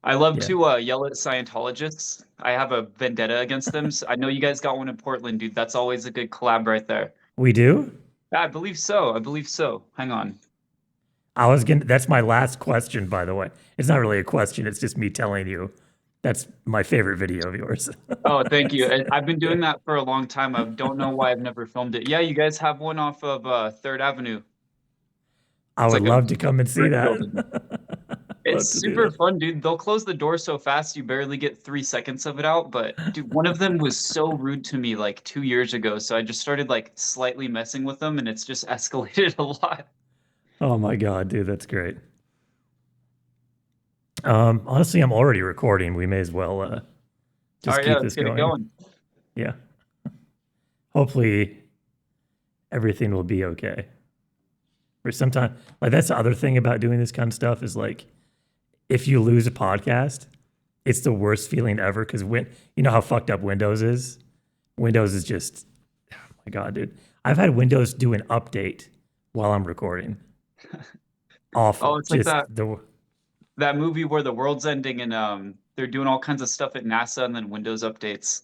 I love Yeah, to yell at Scientologists. I have a vendetta against them. So I know you guys got one in Portland, dude. That's always a good collab right there. we do. Yeah, I believe so. I believe so. Hang on. I was gonna. That's my last question, by the way. It's not really a question. It's just me telling you. That's my favorite video of yours. Oh, thank you. I've been Yeah. doing that for a long time. I don't know why I've never filmed it. Yeah, you guys have one off of Third Avenue. I It's would like a love to come and see brick that. building. It's Love to do super that. fun, dude. They'll close the door so fast you barely get 3 seconds of it out. But dude, one of them was so rude to me like 2 years ago. So I just started like slightly messing with them and it's just escalated a lot. Oh my God, dude, that's great. Honestly, I'm already recording. We may as well All just right, yeah, keep let's this get it going. going. Yeah. Hopefully, everything will be okay. Or sometimes, like that's the other thing about doing this kind of stuff is like, if you lose a podcast, it's the worst feeling ever because when you know how fucked up Windows is. Windows is just, oh my God, dude. I've had Windows do an update while I'm recording. Oh, Awful. it's like Just that the that movie where the world's ending and they're doing all kinds of stuff at NASA and then Windows updates.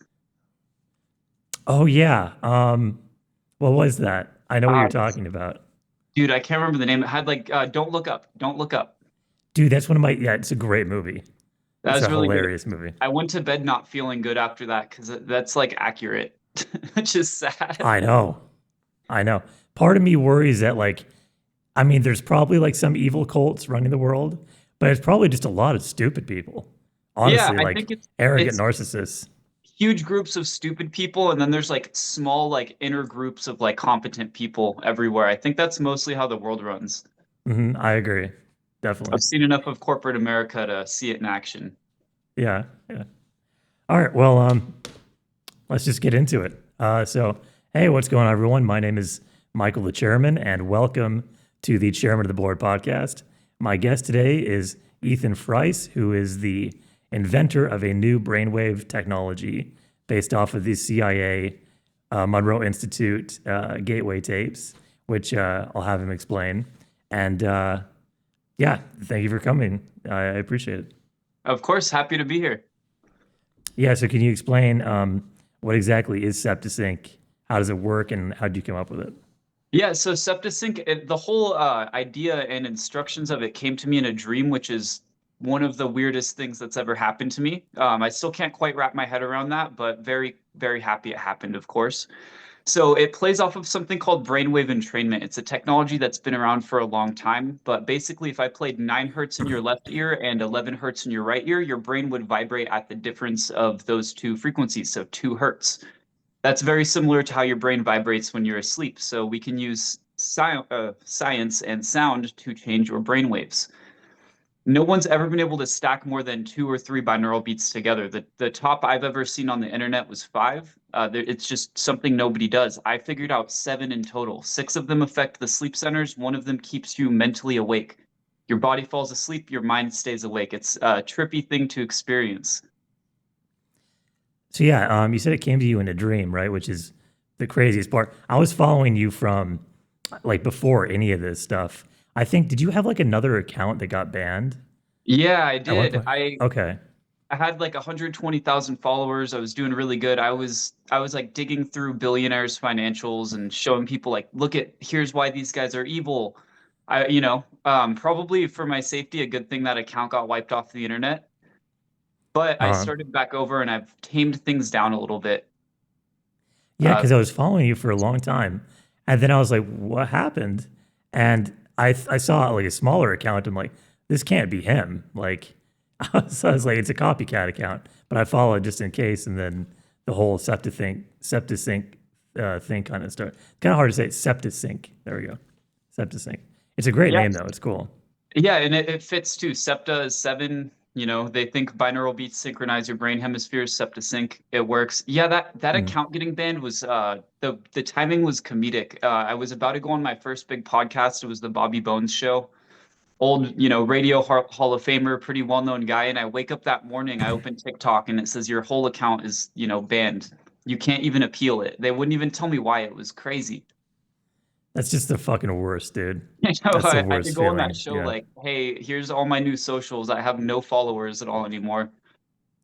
oh yeah. What was that? I know what Uh, you're talking about. dude, I can't remember the name. It had like Don't Look Up. Don't Look Up. Dude, that's one of my yeah, it's a great movie. That It's was a really good. hilarious movie. I went to bed not feeling good after that because that's like accurate, which is sad. I know. I know. Part of me worries that like I mean there's probably like some evil cults running the world, but it's probably just a lot of stupid people. Yeah, Honestly, I like think it's arrogant it's narcissists. huge groups of stupid people, and then there's like small like inner groups of like competent people everywhere. I think that's mostly how the world runs. I agree. Definitely. I've seen enough of corporate America to see it in action. Yeah. Yeah. All right. Well, let's just get into it. Hey, what's going on, everyone? My name is Michael, the chairman, and welcome to the Chairman of the Board podcast. My guest today is Ethan Frice, who is the inventor of a new brainwave technology based off of the CIA Monroe Institute gateway tapes, which I'll have him explain. And yeah, thank you for coming. I appreciate it. Of course, happy to be here. Yeah, so can you explain what exactly is SeptaSync? How does it work, and how did you come up with it? Yeah, so SeptaSync, the whole idea and instructions of it came to me in a dream, which is one of the weirdest things that's ever happened to me. I still can't quite wrap my head around that, but very, very happy it happened, of course. So it plays off of something called Brainwave entrainment. It's a technology that's been around for a long time, but basically, if I played 9 hertz in your left ear and 11 hertz in your right ear, your brain would vibrate at the difference of those two frequencies, so 2 hertz. That's very similar to how your brain vibrates when you're asleep. So we can use science and sound to change your brain waves. No one's ever been able to stack more than 2 or 3 binaural beats together. The top I've ever seen on the internet was 5. It's just something nobody does. I figured out 7 in total. 6 of them affect the sleep centers. One of them keeps you mentally awake. Your body falls asleep, your mind stays awake. It's a trippy thing to experience. So yeah, you said it came to you in a dream, right? Which is the craziest part. I was following you from like before any of this stuff. I think did you have like another account that got banned Yeah, I at one did. point? Okay. I had like 120,000 followers. I was doing really good. I was like digging through billionaires' financials and showing people like, look at here's why these guys are evil. Probably for my safety, a good thing that account got wiped off the internet. But I Uh-huh. started back over and I've tamed things down a little bit. Yeah, Uh, because I was following you for a long time, and then I was like, "What happened?" And I saw like a smaller account. I'm like, "This can't be him." Like, so I was like, "It's a copycat account," but I followed just in case. And then the whole septasync thing kind of started. Kind of hard to say. SeptaSync. There we go. SeptaSync. It's a great yeah, name though. It's cool. Yeah, and it fits too. Septa is 7. They think binaural beats synchronize your brain hemispheres. Septa sync, it works. Yeah, that Mm. account getting banned was the timing was comedic. I was about to go on my first big podcast. It was the Bobby Bones show. Old, radio hall of famer, pretty well-known guy. And I wake up that morning, I open TikTok and it says your whole account is, banned. You can't even appeal it. They wouldn't even tell me why. It was crazy. That's just the fucking worst, dude. You know, That's the I had to worst go on that feeling. show Yeah. like, hey, here's all my new socials. I have no followers at all anymore.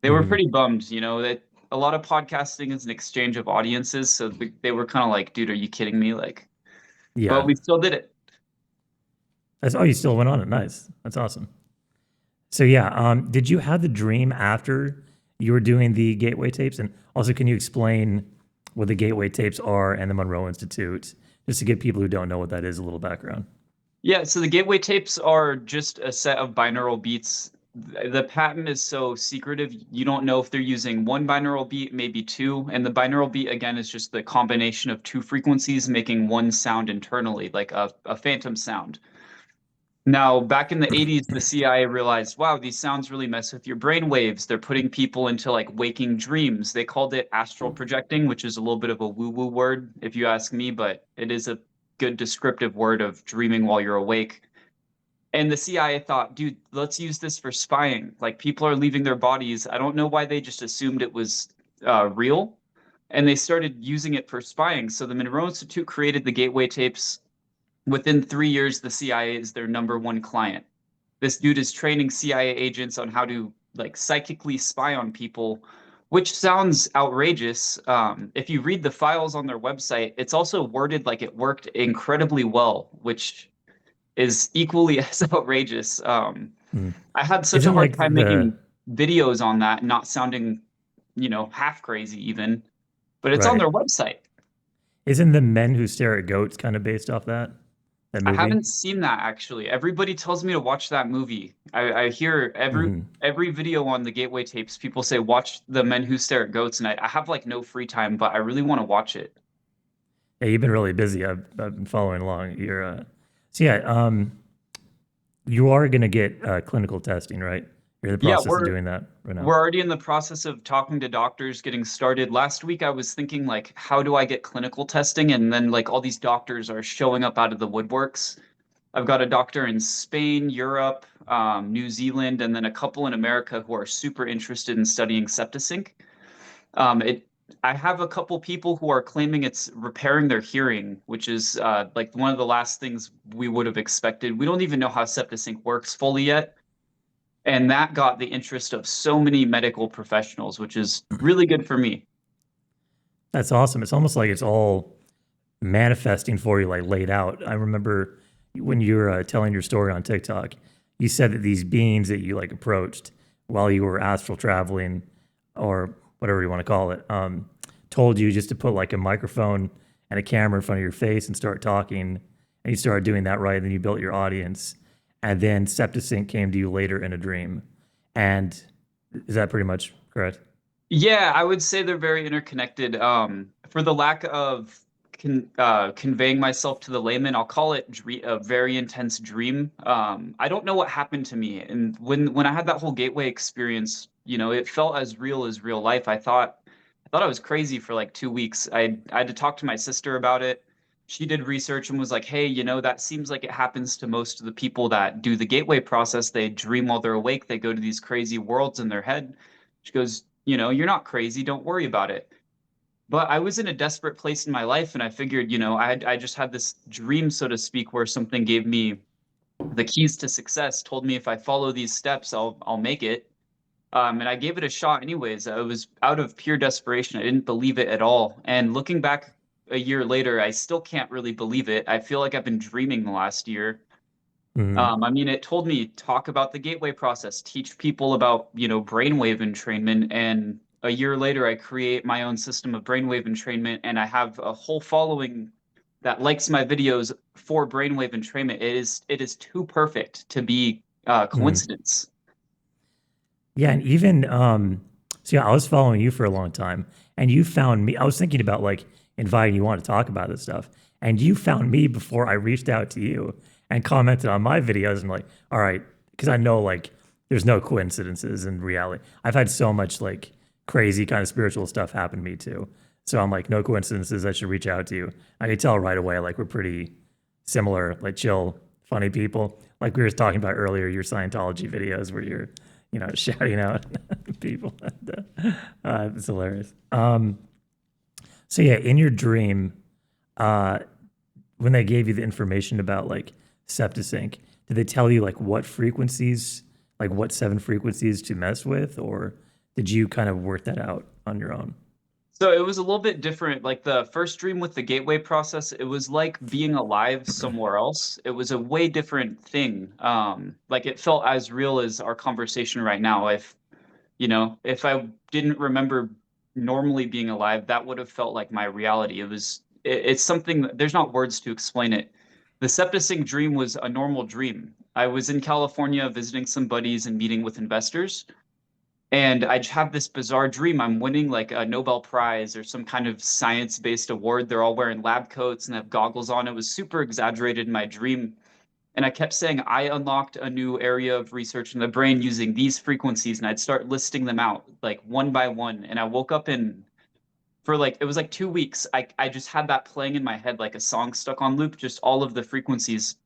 They were Hmm. pretty bummed, that a lot of podcasting is an exchange of audiences, so they were kind of like, dude, are you kidding me? Like, but Yeah. we still did it. Oh, you still went on it. Nice. That's awesome. So yeah, did you have the dream after you were doing the gateway tapes? And also, can you explain what the gateway tapes are and the Monroe Institute, just to give people who don't know what that is a little background? Yeah, so the gateway tapes are just a set of binaural beats. The patent is so secretive, you don't know if they're using one binaural beat, maybe two. And the binaural beat, again, is just the combination of two frequencies making one sound internally, like a phantom sound. Now, back in the 80s, the CIA realized, wow, these sounds really mess with your brain waves. They're putting people into like waking dreams. They called it astral projecting, which is a little bit of a woo-woo word, if you ask me, but it is a good descriptive word of dreaming while you're awake. And the CIA thought, dude, let's use this for spying. Like people are leaving their bodies. I don't know why they just assumed it was real. And they started using it for spying. So the Monroe Institute created the gateway tapes. Within 3 years, the CIA is their number one client. This dude is training CIA agents on how to like psychically spy on people, which sounds outrageous. If you read the files on their website, it's also worded like it worked incredibly well, which is equally as outrageous. Mm. I had such a Isn't hard like time the making videos on that, not sounding, half crazy even, but it's on right? their website. Isn't the Men Who Stare at Goats kind of based off that I movie? haven't seen that actually. Everybody tells me to watch that movie. I hear Hmm. every video on the Gateway tapes, people say watch The Men Who Stare at Goats, and I have like no free time, but I really want to watch it. Yeah, you've been really busy. I've been following along. So yeah, you are going to get clinical testing, right? You're in the Yeah, process of doing that right now. we're already in the process of talking to doctors, getting started. Last week I was thinking like, how do I get clinical testing? And then like all these doctors are showing up out of the woodworks. I've got a doctor in Spain, Europe, New Zealand, and then a couple in America who are super interested in studying SeptaSync. It I have a couple people who are claiming it's repairing their hearing, which is like one of the last things we would have expected. We don't even know how SeptaSync works fully yet. And that got the interest of so many medical professionals, which is really good for me. That's awesome. It's almost like it's all manifesting for you, like laid out. I remember when you were telling your story on TikTok, you said that these beings that you like approached while you were astral traveling, or whatever you want to call it, told you just to put like a microphone and a camera in front of your face and start talking. And you started doing that right. And then you built your audience. And then SeptaSync came to you later in a dream. And is that pretty much correct? Yeah, I would say they're very interconnected. For the lack of conveying myself to the layman, I'll call it a very intense dream. I don't know what happened to me, and when I had that whole gateway experience, it felt as real life. I thought I was crazy for like 2 weeks. I had to talk to my sister about it. She did research and was like, "Hey, that seems like it happens to most of the people that do the gateway process. They dream while they're awake. They go to these crazy worlds in their head." She goes, "You're not crazy. Don't worry about it." But I was in a desperate place in my life, and I figured, I just had this dream, so to speak, where something gave me the keys to success, told me if I follow these steps, I'll make it. And I gave it a shot anyways. I was out of pure desperation. I didn't believe it at all. And looking back a year later, I still can't really believe it. I feel like I've been dreaming the last year. Hmm. I mean, it told me talk about the gateway process, teach people about, brainwave entrainment. And a year later, I create my own system of brainwave entrainment, and I have a whole following that likes my videos for brainwave entrainment. It is too perfect to be Hmm. coincidence. Yeah, and even so yeah, I was following you for a long time and you found me. I was thinking about like inviting you on to talk about this stuff. And you found me before I reached out to you and commented on my videos and like, all right, because I know like there's no coincidences in reality. I've had so much like crazy kind of spiritual stuff happen to me too. So I'm like, no coincidences, I should reach out to you. I could tell right away, like we're pretty similar, like chill, funny people. Like we were talking about earlier, your Scientology videos where you're shouting out people. It's hilarious. So yeah, in your dream, uh, when they gave you the information about like SeptaSync, did they tell you like what frequencies, like what 7 frequencies to mess with, or did you kind of work that out on your own? So it was a little bit different. Like the first dream with the gateway process, it was like being alive somewhere else. It was a way different thing. Like it felt as real as our conversation right now. If I didn't remember normally being alive, that would have felt like my reality. It's something there's not words to explain it. The SeptaSync dream was a normal dream. I was in California visiting some buddies and meeting with investors. And I have this bizarre dream. I'm winning like a Nobel Prize or some kind of science-based award. They're all wearing lab coats and have goggles on. It was super exaggerated in my dream. And I kept saying, I unlocked a new area of research in the brain using these frequencies. And I'd start listing them out like one by one. And I woke up for like, it was like 2 weeks. I just had that playing in my head like a song stuck on loop, just all of the frequencies.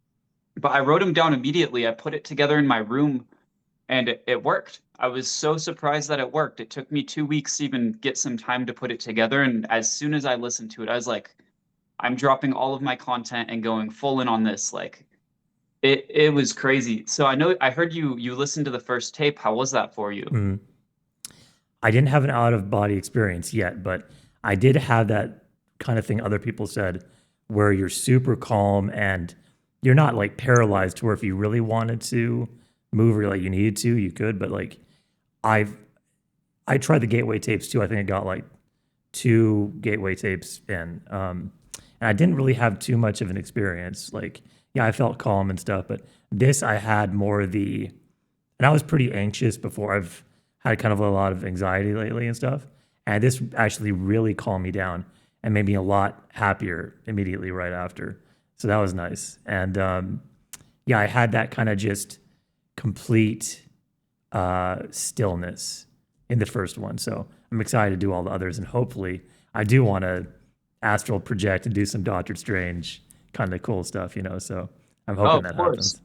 But I wrote them down immediately. I put it together in my room and it worked. I was so surprised that it worked. It took me 2 weeks to even get some time to put it together. And as soon as I listened to it, I was like, I'm dropping all of my content and going full in on this. Like it was crazy. So I heard you listened to the first tape. How was that for you? Mm. I didn't have an out of body experience yet, but I did have that kind of thing other people said where you're super calm and you're not like paralyzed to where if you really wanted to move or like you needed to, you could, but like I've I tried the gateway tapes too. I think I got like 2 gateway tapes in. And I didn't really have too much of an experience. Like, yeah, I felt calm and stuff, but this I had more and I was pretty anxious before. I've had kind of a lot of anxiety lately and stuff. And this actually really calmed me down and made me a lot happier immediately right after. So that was nice. And yeah, I had that kind of just complete stillness in the first one. So I'm excited to do all the others. And hopefully, I do want to astral project and do some Doctor Strange kind of cool stuff, So I'm Oh, hoping of that course. happens.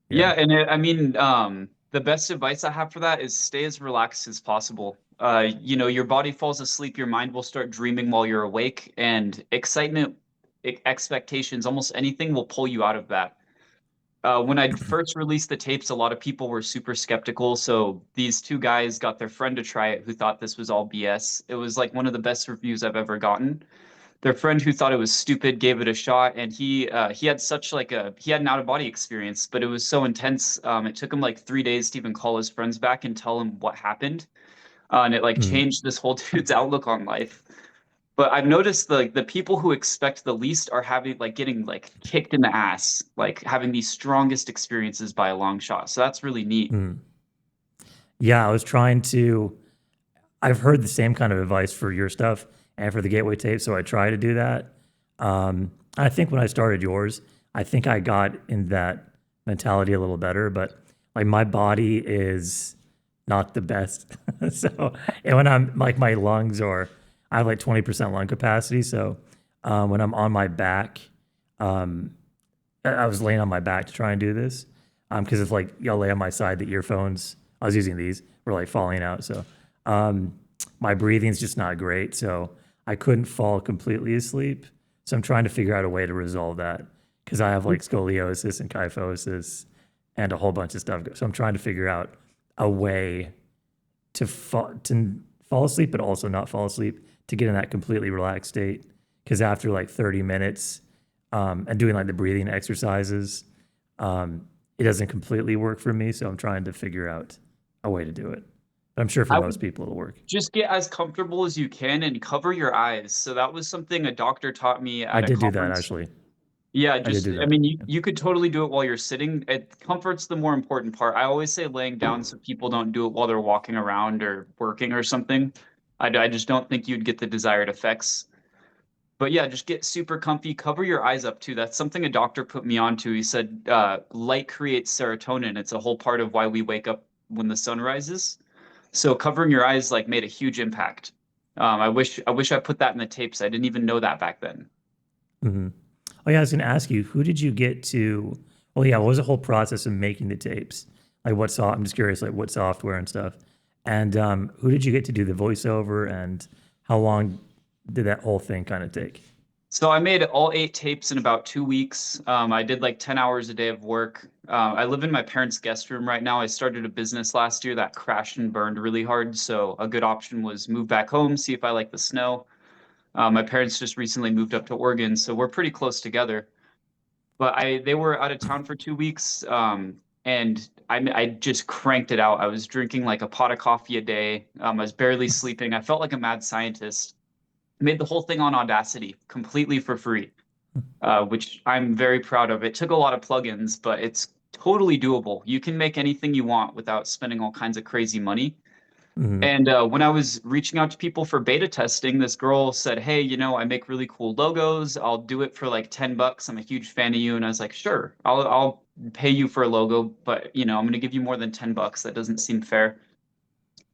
Yeah, Yeah. and I mean, the best advice I have for that is stay as relaxed as possible. Your body falls asleep, your mind will start dreaming while you're awake, and excitement, expectations, almost anything will pull you out of that. When I first released the tapes, a lot of people were super skeptical. So these two guys got their friend to try it who thought this was all BS. It was like one of the best reviews I've ever gotten. Their friend who thought it was stupid gave it a shot, and he had such like he had an out of body experience, but it was so intense. It took him like 3 days to even call his friends back and tell him what happened, and it like Mm. changed this whole dude's outlook on life. But I've noticed the people who expect the least are having like getting like kicked in the ass, like having the strongest experiences by a long shot. So that's really neat. Mm. Yeah, I was trying to. I've heard the same kind of advice for your stuff and for the gateway tape, so I try to do that. I think when I started yours, I think I got in that mentality a little better, but like my body is not the best. So, and when I'm like my lungs are, I have like 20% lung capacity. So, when I'm on my back, um, I was laying on my back to try and do this, because it's like y'all lay on my side. The earphones I was using these were like falling out. So, um, my breathing's just not great. So I couldn't fall completely asleep. So I'm trying to figure out a way to resolve that because I have like scoliosis and kyphosis and a whole bunch of stuff. So I'm trying to figure out a way to fall asleep, but also not fall asleep to get in that completely relaxed state. Because after like 30 minutes and doing like the breathing exercises, it doesn't completely work for me. So I'm trying to figure out a way to do it. But I'm sure for I most would people it'll work. just get as comfortable as you can and cover your eyes. So that was something a doctor taught me I at a did do that conference. actually. Yeah, I did do I that. mean, you, Yeah. you could totally do it while you're sitting. Comfort's the more important part. I always say laying down so people don't do it while they're walking around or working or something. I just don't think you'd get the desired effects. But yeah, just get super comfy. Cover your eyes up too. That's something a doctor put me onto. He said light creates serotonin. It's a whole part of why we wake up when the sun rises. So covering your eyes like made a huge impact. I wish I put that in the tapes. I didn't even know that back then. Hmm. Oh yeah, I was going to ask you, who did you get to? Well, yeah, what was the whole process of making the tapes? Like I'm just curious, like what software and stuff. And who did you get to do the voiceover, and how long did that whole thing kind of take? So I made all 8 tapes in about 2 weeks. I did like 10 hours a day of work. I live in my parents' guest room right now. I started a business last year that crashed and burned really hard. So a good option was move back home, see if I like the snow. My parents just recently moved up to Oregon, so we're pretty close together. But they were out of town for 2 weeks, and I just cranked it out. I was drinking like a pot of coffee a day. I was barely sleeping. I felt like a mad scientist. Made the whole thing on Audacity completely for free, which I'm very proud of. It took a lot of plugins, but it's totally doable. You can make anything you want without spending all kinds of crazy money. Mhm. And when I was reaching out to people for beta testing, this girl said, "Hey, I make really cool logos. I'll do it for like $10. I'm a huge fan of you." And I was like, "Sure, I'll pay you for a logo, but I'm going to give you more than $10. That doesn't seem fair."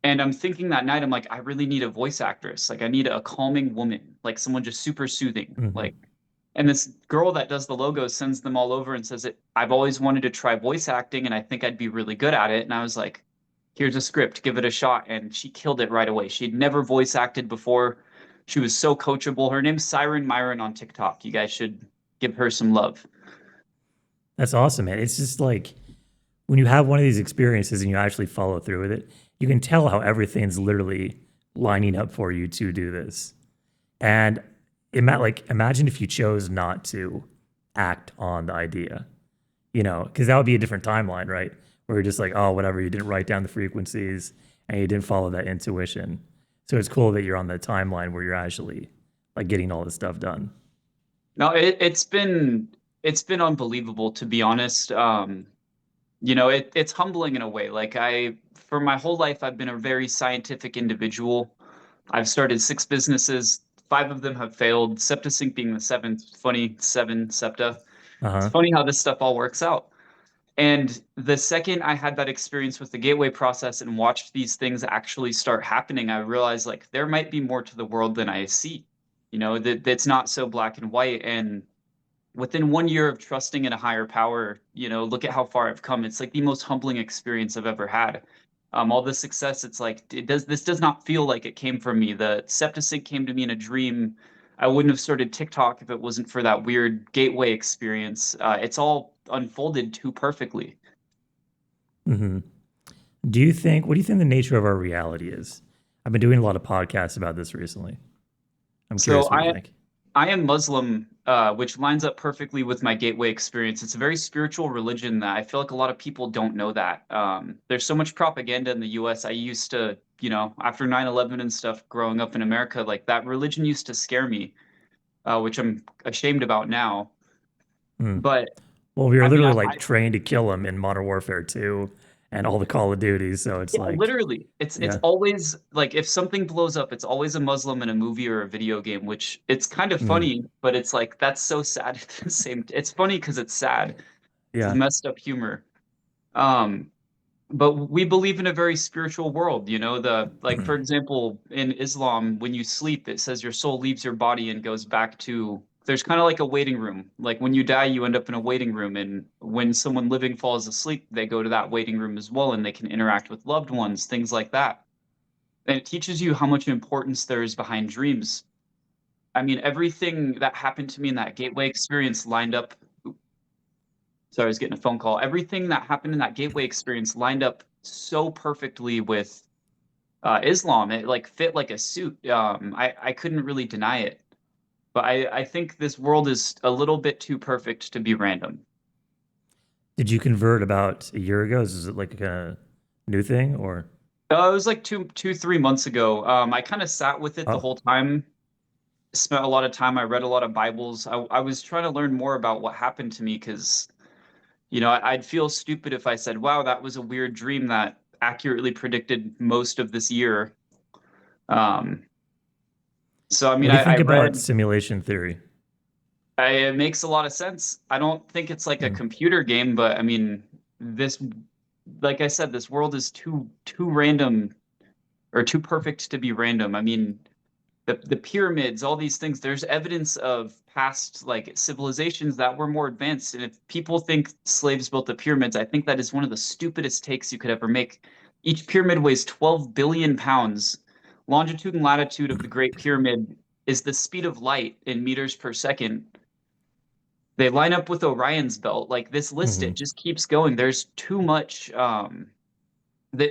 And I'm thinking that night, I'm like, I really need a voice actress. Like, I need a calming woman, like someone just super soothing. Mhm. Like, and this girl that does the logos sends them all over and says, I've always wanted to try voice acting and I think I'd be really good at it. And I was like, here's a script, give it a shot. And she killed it right away. She'd never voice acted before. She was so coachable. Her name's Siren Myron on TikTok. You guys should give her some love. That's awesome, man. It's just like when you have one of these experiences and you actually follow through with it, you can tell how everything's literally lining up for you to do this. And imagine if you chose not to act on the idea, because that would be a different timeline, right? Where you're just like, oh, whatever, you didn't write down the frequencies and you didn't follow that intuition. So it's cool that you're on the timeline where you're actually like getting all this stuff done. No, it's been unbelievable to be honest. It's humbling in a way. Like for my whole life, I've been a very scientific individual. I've started 6 businesses. 5 of them have failed. SeptaSync being the seventh. Funny, 7 Septa. Uh It's huh. funny how this stuff all works out. And the second I had that experience with the gateway process and watched these things actually start happening, I realized like there might be more to the world than I see. That's not so black and white. And within 1 year of trusting in a higher power, look at how far I've come. It's like the most humbling experience I've ever had. All the success, it's like this does not feel like it came from me. The SeptaSync came to me in a dream. I wouldn't have started TikTok if it wasn't for that weird gateway experience. It's all unfolded too perfectly. Hmm. What do you think the nature of our reality is? I've been doing a lot of podcasts about this recently. I'm So curious what you I think. I am Muslim, which lines up perfectly with my gateway experience. It's a very spiritual religion that I feel like a lot of people don't know that. There's so much propaganda in the US. I used to, after 9/11 and stuff growing up in America, like that religion used to scare me, which I'm ashamed about now. Hmm. But Well, we were I mean, literally like trained to kill them in Modern Warfare 2 and all the Call of Duties. So it's yeah, like, literally, it's yeah. always like if something blows up, it's always a Muslim in a movie or a video game, which it's kind of Mm, funny, but it's like that's so sad at the same. It's funny because it's sad. It's yeah. messed up humor. Um, but we believe in a very spiritual world, like for example, in Islam, when you sleep, it says your soul leaves your body and goes back to there's kind of like a waiting room. Like when you die, you end up in a waiting room, and when someone living falls asleep, they go to that waiting room as well, and they can interact with loved ones, things like that. And it teaches you how much importance there is behind dreams. I mean, everything that happened to me in that gateway experience lined up. Sorry, I was getting a phone call. Everything that happened in that gateway experience lined up so perfectly with Islam. It like fit like a suit. I couldn't really deny it. But I think this world is a little bit too perfect to be random. Did you convert about a year ago? Is it like a kind of new thing or? It was like 3 months ago. I kind of sat with it the Oh, whole time. Spent a lot of time. I read a lot of Bibles. I was trying to learn more about what happened to me because I'd feel stupid if I said, "Wow, that was a weird dream that accurately predicted most of this year." Um, so I mean, what do you I think about read. simulation theory? It makes a lot of sense. I don't think it's like a Mm, computer game, but I mean, this, like I said, this world is too random or too perfect to be random. I mean, the pyramids, all these things, there's evidence of past like civilizations that were more advanced. And if people think slaves built the pyramids, I think that is one of the stupidest takes you could ever make. Each pyramid weighs 12 billion pounds. Longitude and latitude of the Great Pyramid. is the speed of light in meters per second. They line up with Orion's belt. Like this list, Hmm. it just keeps going. There's too much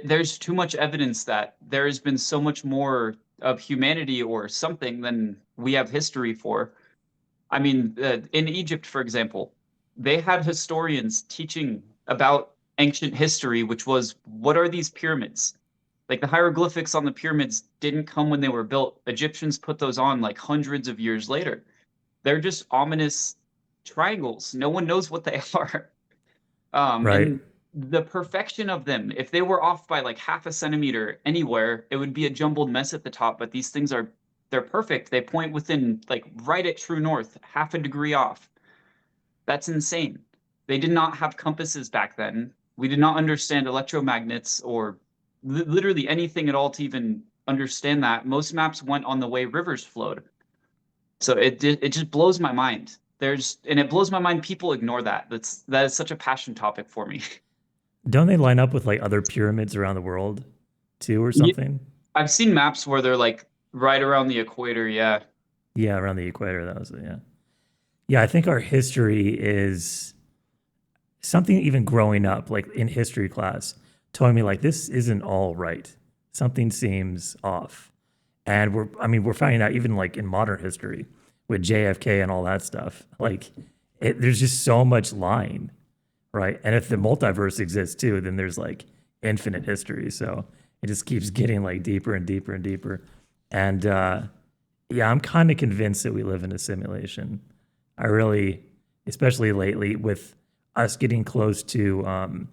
there's too much evidence that there has been so much more of humanity or something than we have history for. I mean, in Egypt, for example, they had historians teaching about ancient history, which was what are these pyramids? Like the hieroglyphics on the pyramids didn't come when they were built. Egyptians put those on like hundreds of years later. They're just ominous triangles. No one knows what they are. Right. And the perfection of them, if they were off by like half a centimeter anywhere, it would be a jumbled mess at the top. But these things are, they're perfect. They point within like right at true north, half a degree off. That's insane. They did not have compasses back then. We did not understand electromagnets or literally anything at all to even understand that. Most maps went on the way rivers flowed. So it just blows my mind. And it blows my mind people ignore that. That is such a passion topic for me. Don't they line up with like other pyramids around the world too, or Yeah, something? I've seen maps where they're like right around the equator. Yeah. Yeah, around the equator. That was it. Yeah. Yeah, I think our history is something even growing up, like in history class, told me like this isn't all right. Something seems off. And we're finding out even like in modern history with JFK and all that stuff. Like there's just so much lying, right? And if the multiverse exists too, then there's like infinite history. So it just keeps getting like deeper and deeper and deeper. And yeah, I'm kind of convinced that we live in a simulation. I really, especially lately, with us getting close to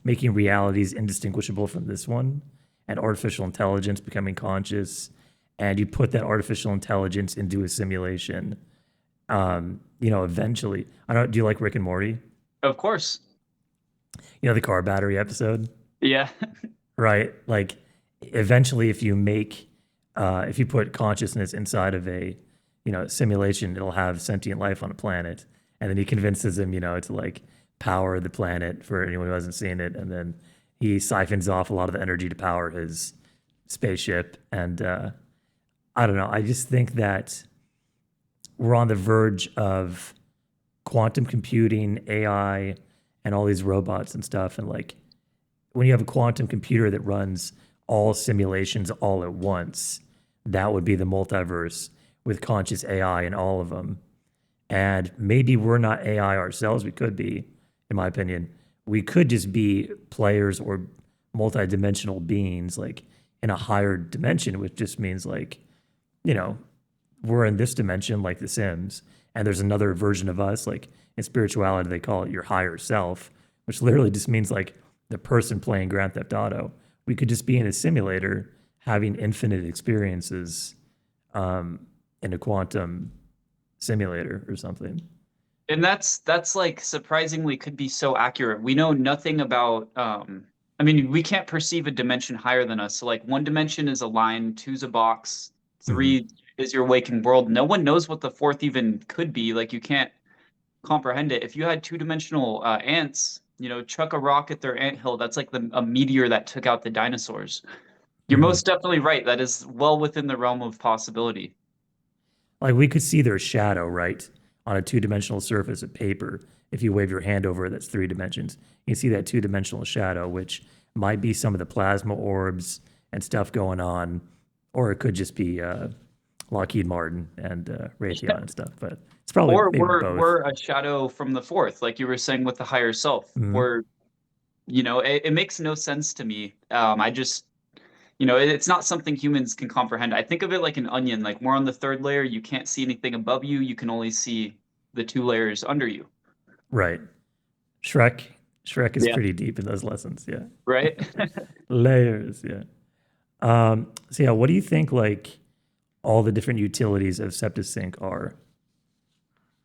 making realities indistinguishable from this one, and artificial intelligence becoming conscious, and you put that artificial intelligence into a simulation. Eventually, I don't. Do you like Rick and Morty? Of course. You know the car battery episode, Yeah. right? Like, eventually, if you put consciousness inside of a simulation, it'll have sentient life on a planet, and then he convinces him to like power the planet for anyone who hasn't seen it, and then he siphons off a lot of the energy to power his spaceship. And I don't know, I just think that we're on the verge of quantum computing, AI, and all these robots and stuff. And like when you have a quantum computer that runs all simulations all at once, that would be the multiverse with conscious AI in all of them. And maybe we're not AI ourselves. We could be, in my opinion. We could just be players or multidimensional beings, like in a higher dimension, which just means like, you know, we're in this dimension, like The Sims, and there's another version of us, like in spirituality, they call it your higher self, which literally just means like the person playing Grand Theft Auto. We could just be in a simulator having infinite experiences in a quantum simulator or something. And that's like surprisingly could be so accurate. We know nothing about I mean, we can't perceive a dimension higher than us. So like one dimension is a line, two's a box, Hmm. three is your waking world. No one knows what the fourth even could be. Like you can't comprehend it. If you had two-dimensional ants, chuck a rock at their anthill, that's like a meteor that took out the dinosaurs. You're Hmm. most definitely right. That is well within the realm of possibility. Like we could see their shadow, right, on a two-dimensional surface of paper. If you wave your hand over it, that's 3 dimensions. You can see that two-dimensional shadow, which might be some of the plasma orbs and stuff going on, or it could just be Lockheed Martin and Raytheon and stuff. But it's probably Or maybe both. we're a shadow from the fourth, like you were saying with the higher self. Hmm. It makes no sense to me. I just, it's not something humans can comprehend. I think of it like an onion, like more on the third layer, you can't see anything above you. You can only see the two layers under you. Right. Shrek. Shrek is Yeah. pretty deep in those lessons. Yeah. Right. Layers. Yeah. So yeah, what do you think like all the different utilities of SeptaSync are?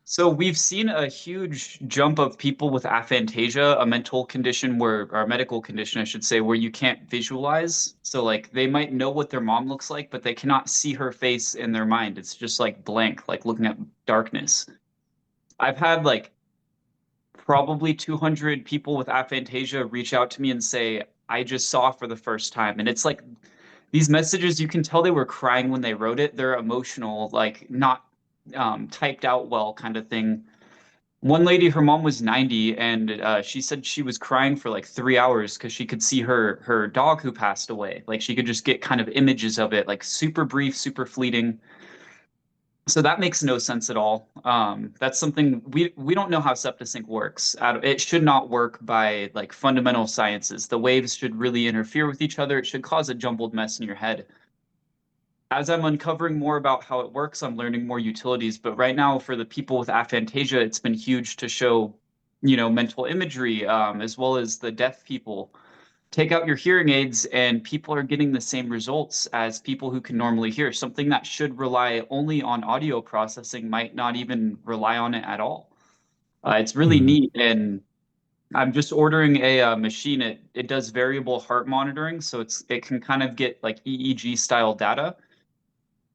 So we've seen a huge jump of people with aphantasia, a mental condition or a medical condition, I should say, where you can't visualize. So like they might know what their mom looks like, but they cannot see her face in their mind. It's just like blank, like looking at darkness. I've had like probably 200 people with aphantasia reach out to me and say, I just saw for the first time. And it's like these messages, you can tell they were crying when they wrote it. They're emotional, like not typed out well kind of thing. One lady, her mom was 90, and she said she was crying for like 3 hours because she could see her dog who passed away. Like she could just get kind of images of it, like super brief, super fleeting. So that makes no sense at all. That's something we don't know how SeptaSync works. It should not work by like fundamental sciences. The waves should really interfere with each other. It should cause a jumbled mess in your head. As I'm uncovering more about how it works, I'm learning more utilities. But right now, for the people with aphantasia, it's been huge to show, mental imagery, as well as the deaf people. Take out your hearing aids, and people are getting the same results as people who can normally hear. Something that should rely only on audio processing might not even rely on it at all. It's really Hmm. neat, and I'm just ordering a machine. It does variable heart monitoring, so it can kind of get like EEG style data,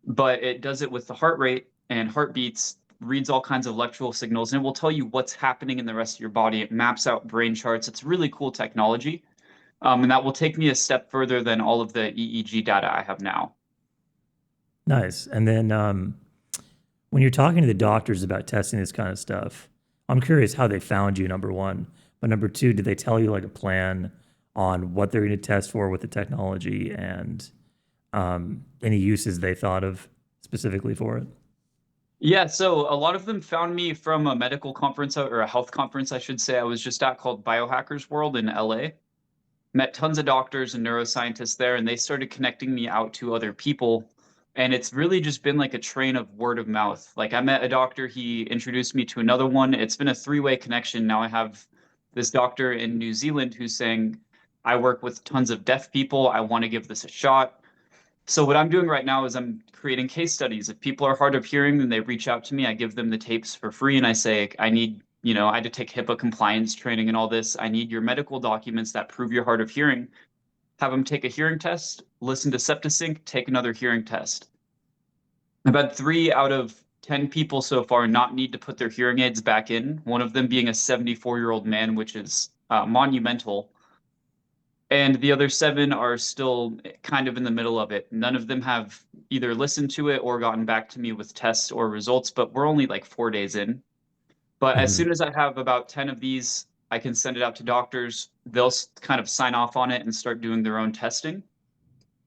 but it does it with the heart rate and heartbeats, reads all kinds of electrical signals, and it will tell you what's happening in the rest of your body. It maps out brain charts. It's really cool technology. And that will take me a step further than all of the EEG data I have now. Nice. And then when you're talking to the doctors about testing this kind of stuff, I'm curious how they found you, number one. But number two, did they tell you like a plan on what they're going to test for with the technology and any uses they thought of specifically for it? Yeah, so a lot of them found me from a medical conference or a health conference, I should say, I was just at called Biohackers World in LA. Met tons of doctors and neuroscientists there, and they started connecting me out to other people. And it's really just been like a train of word of mouth. Like I met a doctor, he introduced me to another one. It's been a three-way connection. Now I have this doctor in New Zealand who's saying, I work with tons of deaf people. I want to give this a shot. So what I'm doing right now is I'm creating case studies. If people are hard of hearing, then they reach out to me. I give them the tapes for free, and I say, I need, I had to take HIPAA compliance training and all this. I need your medical documents that prove you're hard of hearing. Have them take a hearing test, listen to SeptaSync, take another hearing test. I've had 3 out of 10 people so far not need to put their hearing aids back in. One of them being a 74-year-old man, which is monumental, and the other 7 are still kind of in the middle of it. None of them have either listened to it or gotten back to me with tests or results, but we're only like 4 days in. But as Hmm. soon as I have about 10 of these, I can send it out to doctors. They'll kind of sign off on it and start doing their own testing.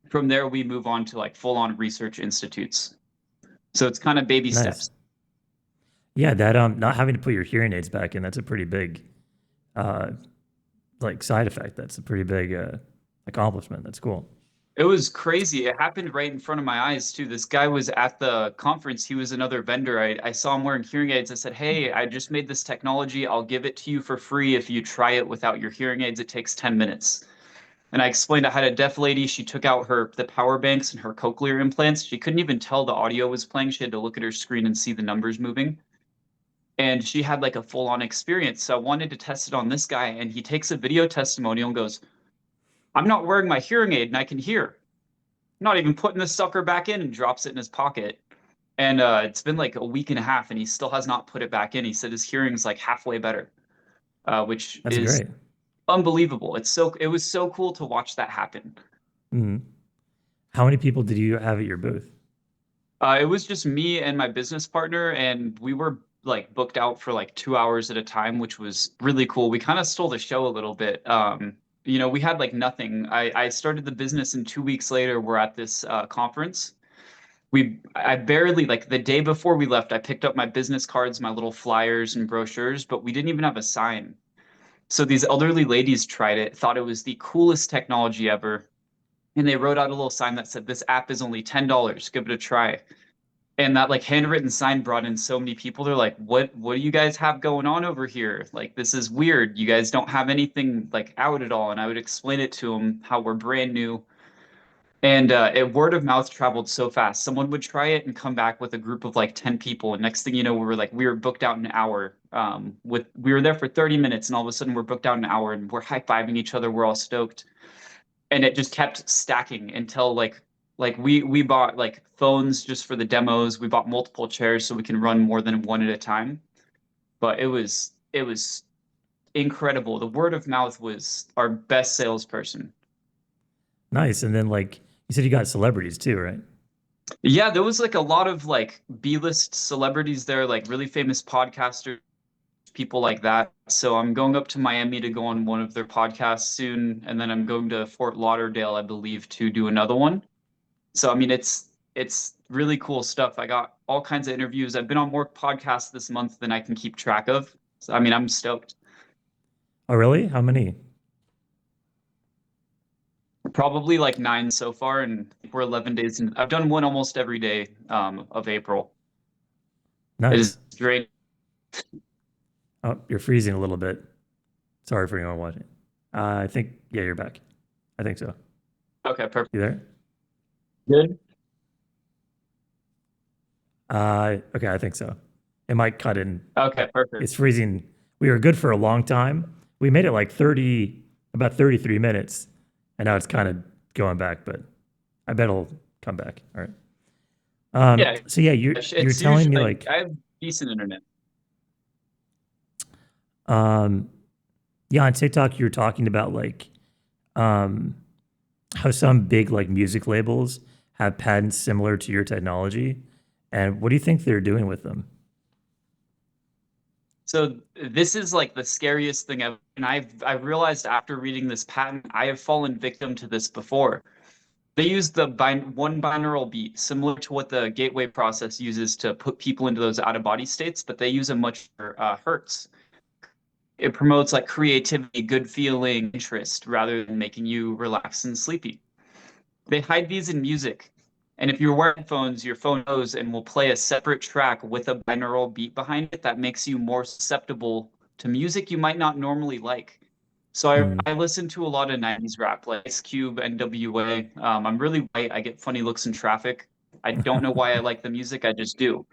From there, we move on to like full on research institutes. So it's kind of baby Nice. steps. Yeah, that not having to put your hearing aids back in, that's a pretty big uh like side effect. That's a pretty big accomplishment. That's cool. It was crazy. It happened right in front of my eyes too. This guy was at the conference. He was another vendor. I saw him wearing hearing aids. I said, "Hey, I just made this technology. I'll give it to you for free if you try it without your hearing aids. It takes 10 minutes." And I explained I had a deaf lady. She took out the power banks and her cochlear implants. She couldn't even tell the audio was playing. She had to look at her screen and see the numbers moving. And she had like a full-on experience. So I wanted to test it on this guy, and he takes a video testimonial and goes, "I'm not wearing my hearing aid and I can hear. Not even putting the sucker back in," and drops it in his pocket. And it's been like a week and a half, and he still has not put it back in. He said his hearing's like halfway better, which That's is great. unbelievable. It was so cool to watch that happen. Hmm. How many people did you have at your booth? It was just me and my business partner, and we were like booked out for like 2 hours at a time, which was really cool. We kind of stole the show a little bit. We had like nothing. I started the business, and 2 weeks later, we're at this conference. I barely, like the day before we left, I picked up my business cards, my little flyers and brochures, but we didn't even have a sign. So these elderly ladies tried it, thought it was the coolest technology ever, and they wrote out a little sign that said, "This app is only $10. Give it a try." And that like handwritten sign brought in so many people. They're like, what do you guys have going on over here? Like, this is weird. You guys don't have anything like out at all. And I would explain it to them how we're brand new. And word of mouth traveled so fast. Someone would try it and come back with a group of like 10 people. And next thing you know, we were booked out an hour. We were there for 30 minutes, and all of a sudden we're booked out an hour, and we're high-fiving each other. We're all stoked. And it just kept stacking until we bought like phones just for the demos. We bought multiple chairs so we can run more than one at a time. But it was incredible. The word of mouth was our best salesperson. Nice. And then like You said you got celebrities too, right? Yeah, there was like a lot of like B-list celebrities there, like really famous podcasters, people like that. So I'm going up to Miami to go on one of their podcasts soon, and then I'm going to Fort Lauderdale, I believe, to do another one. So I mean, it's really cool stuff. I got all kinds of interviews. I've been on more podcasts this month than I can keep track of. So I mean, I'm stoked. Oh, really? How many? Probably like 9 so far, and we're 11 days in. I've done one almost every day of April. It is Nice. great. Oh, you're freezing a little bit. Sorry for anyone watching. I think, yeah, you're back. I think so. Okay, perfect. You there? Good. Okay, I think so. It might cut in. Okay, perfect. It's freezing. We were good for a long time. We made it like 30, about 33 minutes, and now it's kind of going back, but I bet it'll come back. All right. Yeah, So yeah, you're it's telling me usually like, like I have decent internet. um, yeah, on TikTok you're talking about like um, how some big like music labels have patents similar to your technology, and what do you think they're doing with them? So this is like the scariest thing ever. And I've realized after reading this patent, I have fallen victim to this before. They use the one binaural beat, similar to what the gateway process uses to put people into those out of body states, but they use a much hertz. It promotes like creativity, good feeling, interest, rather than making you relaxed and sleepy. They hide these in music. And if you're wearing headphones, your phone knows and will play a separate track with a binaural beat behind it that makes you more susceptible to music you might not normally like. So Mm. I listen to a lot of 90s rap, like Ice Cube, NWA. I'm really white. I get funny looks in traffic. I don't know why I like the music. I just do.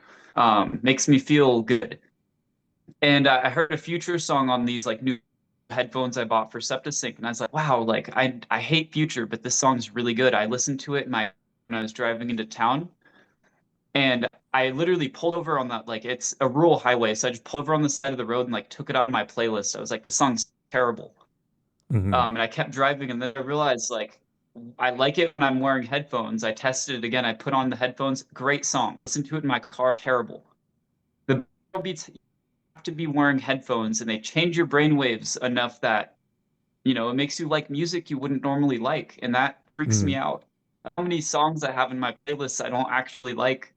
Makes me feel good. And I heard a Future song on these like new headphones I bought for SeptaSync, and I was like, wow, like I hate Future, but this song's really good. I listened to it in my when I was driving into town, and I literally pulled over on that like it's a rural highway, so I just pulled over on the side of the road and like took it out of my playlist. I was like, this song's terrible. Hmm. And I kept driving, and then I realized like I like it when I'm wearing headphones. I tested it again. I put on the headphones. Great song. Listen to it in my car. Terrible. The beats have to be wearing headphones, and they change your brainwaves enough that it makes you like music you wouldn't normally like, and that freaks me Mm. out. How many songs I have in my playlists I don't actually like?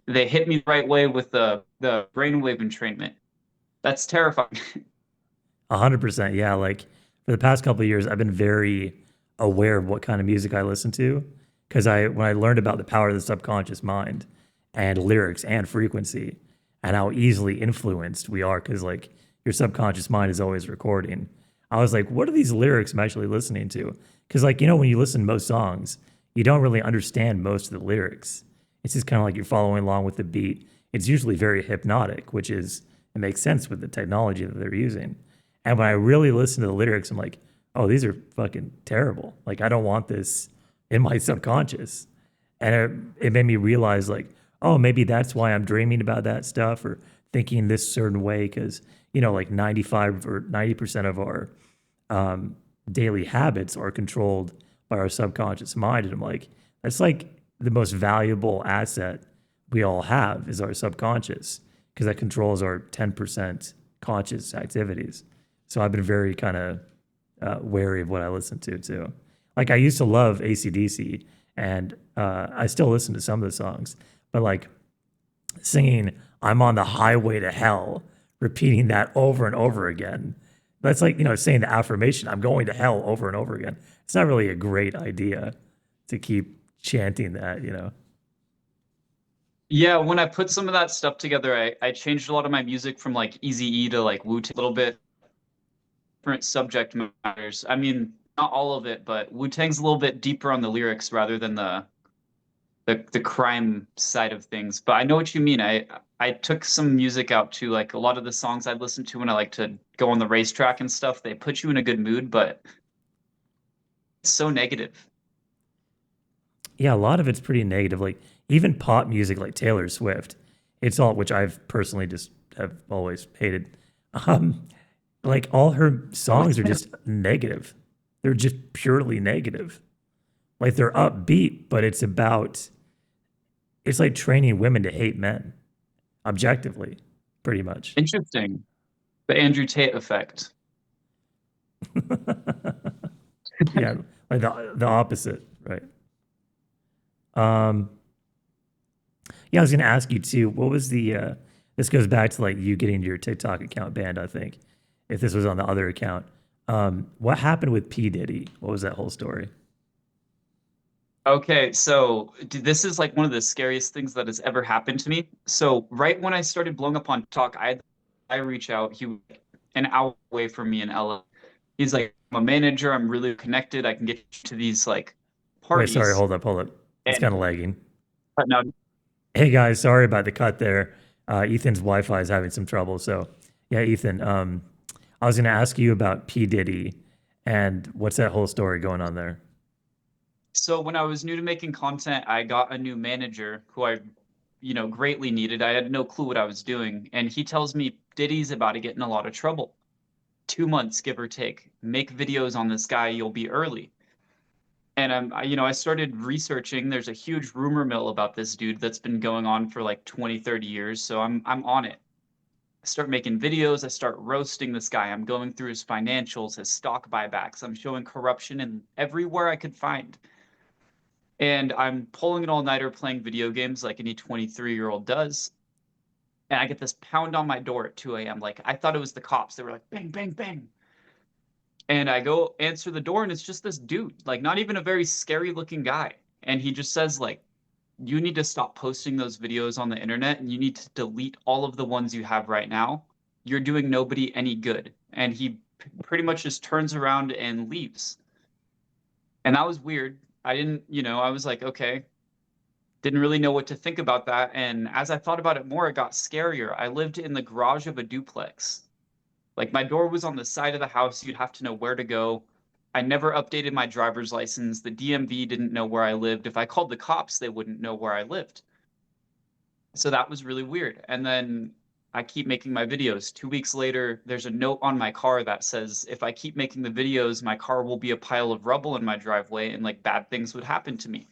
They hit me the right way with the brainwave entrainment. That's terrifying. 100%. Yeah. Like for the past couple of years, I've been very aware of what kind of music I listen to because when I learned about the power of the subconscious mind and lyrics and frequency and how easily influenced we are because like your subconscious mind is always recording. I was like, what are these lyrics I'm actually listening to? Because like, when you listen to most songs, you don't really understand most of the lyrics. It's just kind of like you're following along with the beat. It's usually very hypnotic, which is, it makes sense with the technology that they're using. And when I really listen to the lyrics, I'm like, oh, these are fucking terrible. Like, I don't want this in my subconscious. And it made me realize, like, oh, maybe that's why I'm dreaming about that stuff or thinking this certain way. Because, like 95 or 90% of our daily habits are controlled by our subconscious mind. And I'm like, that's like the most valuable asset we all have is our subconscious because that controls our 10% conscious activities. So I've been very kind of wary of what I listen to too. Like I used to love AC/DC and I still listen to some of the songs, but like singing "I'm on the highway to hell," repeating that over and over again. That's like saying the affirmation "I'm going to hell" over and over again. It's not really a great idea to keep chanting that. Yeah, when I put some of that stuff together, I changed a lot of my music from like Eazy-E to like Wu-Tang, a little bit different subject matters. I mean, not all of it, but Wu-Tang's a little bit deeper on the lyrics rather than the crime side of things. But I know what you mean. I took some music out too. Like a lot of the songs I listen to when I like to go on the racetrack and stuff, they put you in a good mood, but it's so negative. Yeah, a lot of it's pretty negative. Like even pop music, like Taylor Swift, it's all which I've personally just have always hated. Um, like all her songs are just negative. They're just purely negative. Like they're upbeat, but it's like training women to hate men objectively, pretty much. Interesting. The Andrew Tate effect. Yeah, like the opposite, right? Um, yeah, I was gonna ask you too. What was the? This goes back to like you getting your TikTok account banned. I think if this was on the other account, what happened with P Diddy? What was that whole story? Okay, so this is like one of the scariest things that has ever happened to me. So right when I started blowing up on talk, I reach out. He was an hour away from me in LA. He's like, I'm a manager. I'm really connected. I can get you to these like Wait, sorry, parties. hold up. It's And kind of lagging. but now, Hey guys, sorry about the cut there. Ethan's Wi-Fi is having some trouble. So yeah, Ethan, I was gonna ask you about P Diddy and what's that whole story going on there? so when I was new to making content, I got a new manager who I, greatly needed. I had no clue what I was doing, and he tells me Diddy's about to get in a lot of trouble. 2 months, give or take. Make videos on this guy, you'll be early. And I started researching. There's a huge rumor mill about this dude that's been going on for like 20, 30 years. So I'm on it. I start making videos. I start roasting this guy. I'm going through his financials, his stock buybacks. I'm showing corruption in everywhere I could find. And I'm pulling an all-nighter playing video games like any 23-year-old does. And I get this pound on my door at 2 a.m. Like I thought it was the cops. They were like, bang, bang, bang. And I go answer the door, and it's just this dude, like not even a very scary looking guy. And he just says, like, you need to stop posting those videos on the internet and you need to delete all of the ones you have right now. You're doing nobody any good. And he pretty much just turns around and leaves. And that was weird. I didn't, I was like, okay, didn't really know what to think about that. And as I thought about it more, it got scarier. I lived in the garage of a duplex. Like my door was on the side of the house. You'd have to know where to go. I never updated my driver's license. The DMV didn't know where I lived. If I called the cops, they wouldn't know where I lived. So that was really weird. And then I keep making my videos. 2 weeks later, there's a note on my car that says, if I keep making the videos, my car will be a pile of rubble in my driveway and like bad things would happen to me.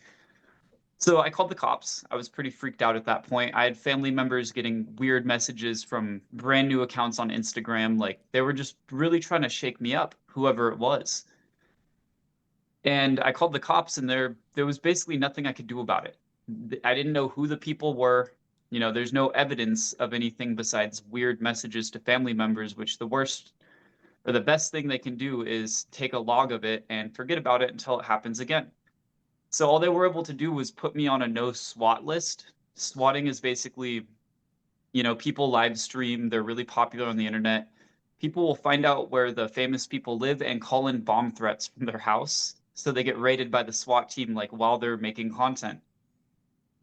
So I called the cops. I was pretty freaked out at that point. I had family members getting weird messages from brand new accounts on Instagram. Like they were just really trying to shake me up, whoever it was. And I called the cops, and there was basically nothing I could do about it. I didn't know who the people were. There's no evidence of anything besides weird messages to family members, which the worst or the best thing they can do is take a log of it and forget about it until it happens again. So all they were able to do was put me on a no SWAT list. Swatting is basically, people live stream, they're really popular on the internet. People will find out where the famous people live and call in bomb threats from their house. So they get raided by the SWAT team like while they're making content.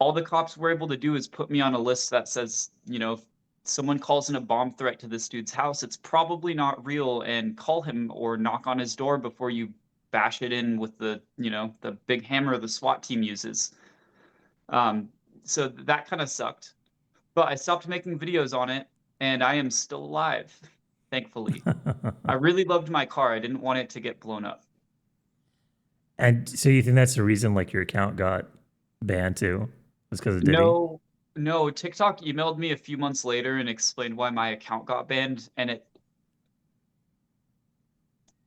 All the cops were able to do is put me on a list that says, if someone calls in a bomb threat to this dude's house, it's probably not real, and call him or knock on his door before you bash it in with the big hammer the SWAT team uses. Um, so that kind of sucked. But I stopped making videos on it, and I am still alive, thankfully. I really loved my car. I didn't want it to get blown up. And so you think that's the reason like your account got banned too? Was because of Diddy? No, no, TikTok emailed me a few months later and explained why my account got banned, and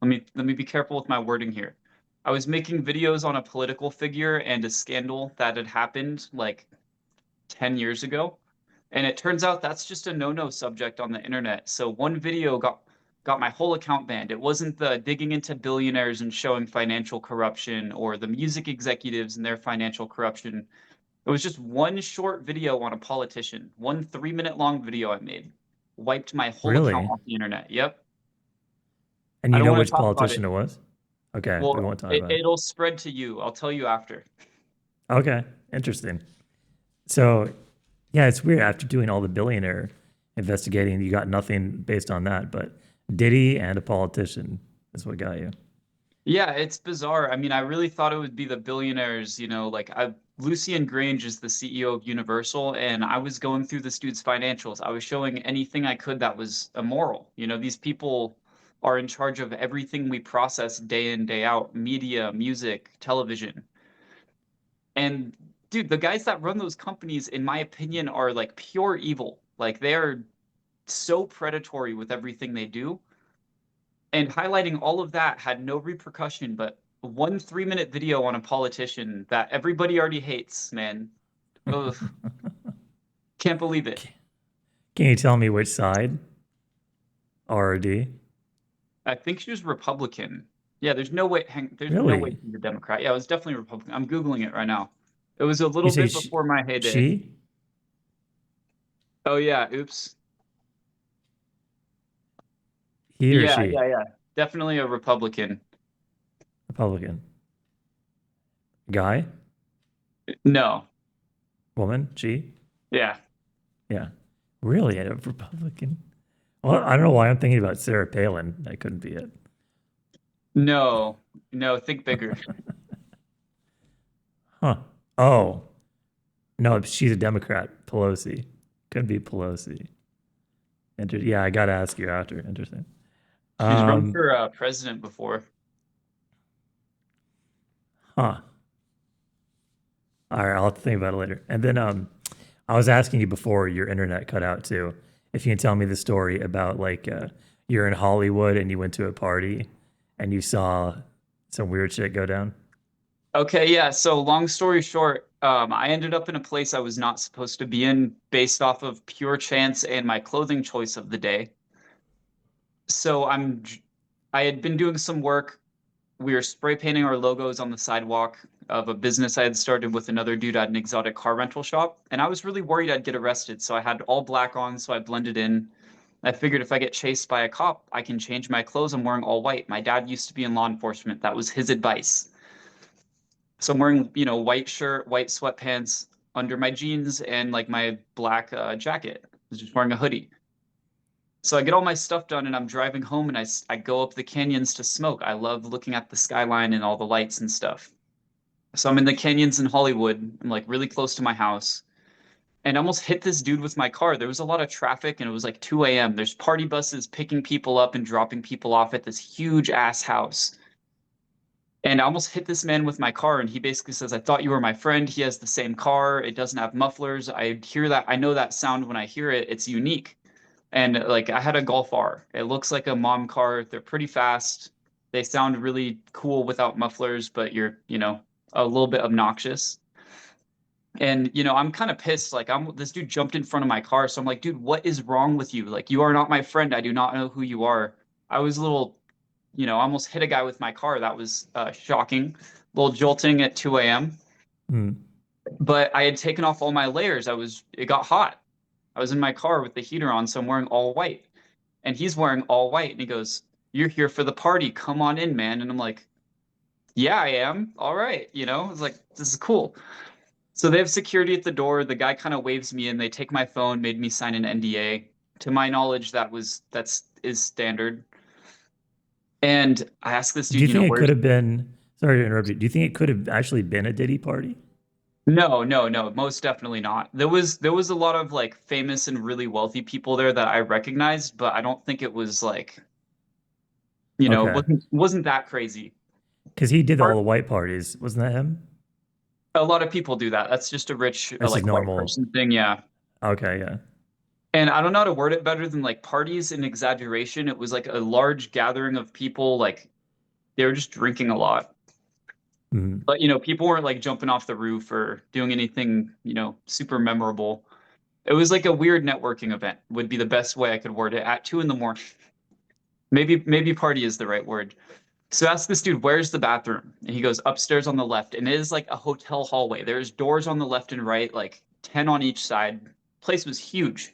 let me be careful with my wording here. I was making videos on a political figure and a scandal that had happened like 10 years ago. And it turns out that's just a no-no subject on the internet. So one video got my whole account banned. It wasn't the digging into billionaires and showing financial corruption or the music executives and their financial corruption. It was just one short video on a politician, one 3-minute long video I made. Wiped my whole account Really? off the internet. Yep. And I you don't know want to which talk about it. politician it was? Okay, we Well, won't talk it, about it. it'll spread to you. I'll tell you after. Okay, interesting. So, yeah, it's weird. After doing all the billionaire investigating, you got nothing based on that. But Diddy and a politician is what got you. Yeah, it's bizarre. I mean, I really thought it would be the billionaires, like Lucian Grange is the CEO of Universal, and I was going through this dude's financials. I was showing anything I could that was immoral. These people are in charge of everything we process day in, day out, media, music, television. And dude, the guys that run those companies, in my opinion, are like pure evil. Like they are so predatory with everything they do. And highlighting all of that had no repercussion, but one 3-minute video on a politician that everybody already hates, man. Ugh, can't believe it. Can you tell me which side? R or D? I think she was Republican. Yeah, there's no way. There's no way Really? she's a Democrat. Yeah, it was definitely Republican. I'm Googling it right now. It was a You little say bit before my heyday. she? Oh yeah, oops. He or Yeah, she? yeah, yeah. Definitely a Republican. Republican. Guy? No. Woman? She? Yeah. Yeah. Really? A Republican? Well, I don't know why I'm thinking about Sarah Palin. That couldn't be it. No. No, think bigger. Huh. Oh. No, she's a Democrat. Pelosi. Couldn't be Pelosi. Yeah, I gotta ask you after. Interesting. She's run Um, for president before. huh. All right, I'll have to think about it later. And then I was asking you before your internet cut out too, if you can tell me the story about like you're in Hollywood and you went to a party and you saw some weird shit go down. Okay, yeah. So long story short, I ended up in a place I was not supposed to be in based off of pure chance and my clothing choice of the day. So I had been doing some work. We were spray painting our logos on the sidewalk of a business I had started with another dude at an exotic car rental shop. And I was really worried I'd get arrested. So I had all black on, so I blended in. I figured if I get chased by a cop, I can change my clothes. I'm wearing all white. My dad used to be in law enforcement. That was his advice. So I'm wearing, white shirt, white sweatpants under my jeans and like my black jacket. I was just wearing a hoodie. So I get all my stuff done and I'm driving home and I go up the canyons to smoke. I love looking at the skyline and all the lights and stuff. So I'm in the canyons in Hollywood. I'm like really close to my house and I almost hit this dude with my car. There was a lot of traffic and it was like 2 a.m. There's party buses picking people up and dropping people off at this huge ass house. And I almost hit this man with my car, and he basically says, I thought you were my friend. He has the same car. It doesn't have mufflers. I hear that. I know that sound when I hear it. It's unique. And like I had a Golf R. It looks like a mom car. They're pretty fast. They sound really cool without mufflers, but you're, a little bit obnoxious. And I'm kind of pissed. Like this dude jumped in front of my car. So I'm like, dude, what is wrong with you? Like you are not my friend. I do not know who you are. I was a little almost hit a guy with my car. That was shocking. A little jolting at 2 a.m. Hmm. But I had taken off all my layers. It got hot. I was in my car with the heater on, so I'm wearing all white. And he's wearing all white. And he goes, You're here for the party. Come on in, man. And I'm like, Yeah, I am. All right. It's like, this is cool. So they have security at the door. The guy kind of waves me in. They take my phone, made me sign an NDA. To my knowledge, is standard. And I asked this Do dude, you think it where's could have been? Sorry to interrupt you. Do you think it could have actually been a Diddy party? No, no, no, most definitely not. There was a lot of like famous and really wealthy people there that I recognized, but I don't think it was like, it Okay, wasn't that crazy. because he did all Part the white parties. Wasn't that him? A lot of people do that. That's just a rich That's just like white normal. person thing, yeah. Okay, yeah. And I don't know how to word it better than like parties and exaggeration. It was like a large gathering of people, like they were just drinking a lot. Hmm. But people weren't like jumping off the roof or doing anything, super memorable. It was like a weird networking event, would be the best way I could word it at 2 a.m. Maybe party is the right word. So ask this dude, where's the bathroom? And he goes upstairs on the left. And it is like a hotel hallway. There's doors on the left and right, like 10 on each side. Place was huge.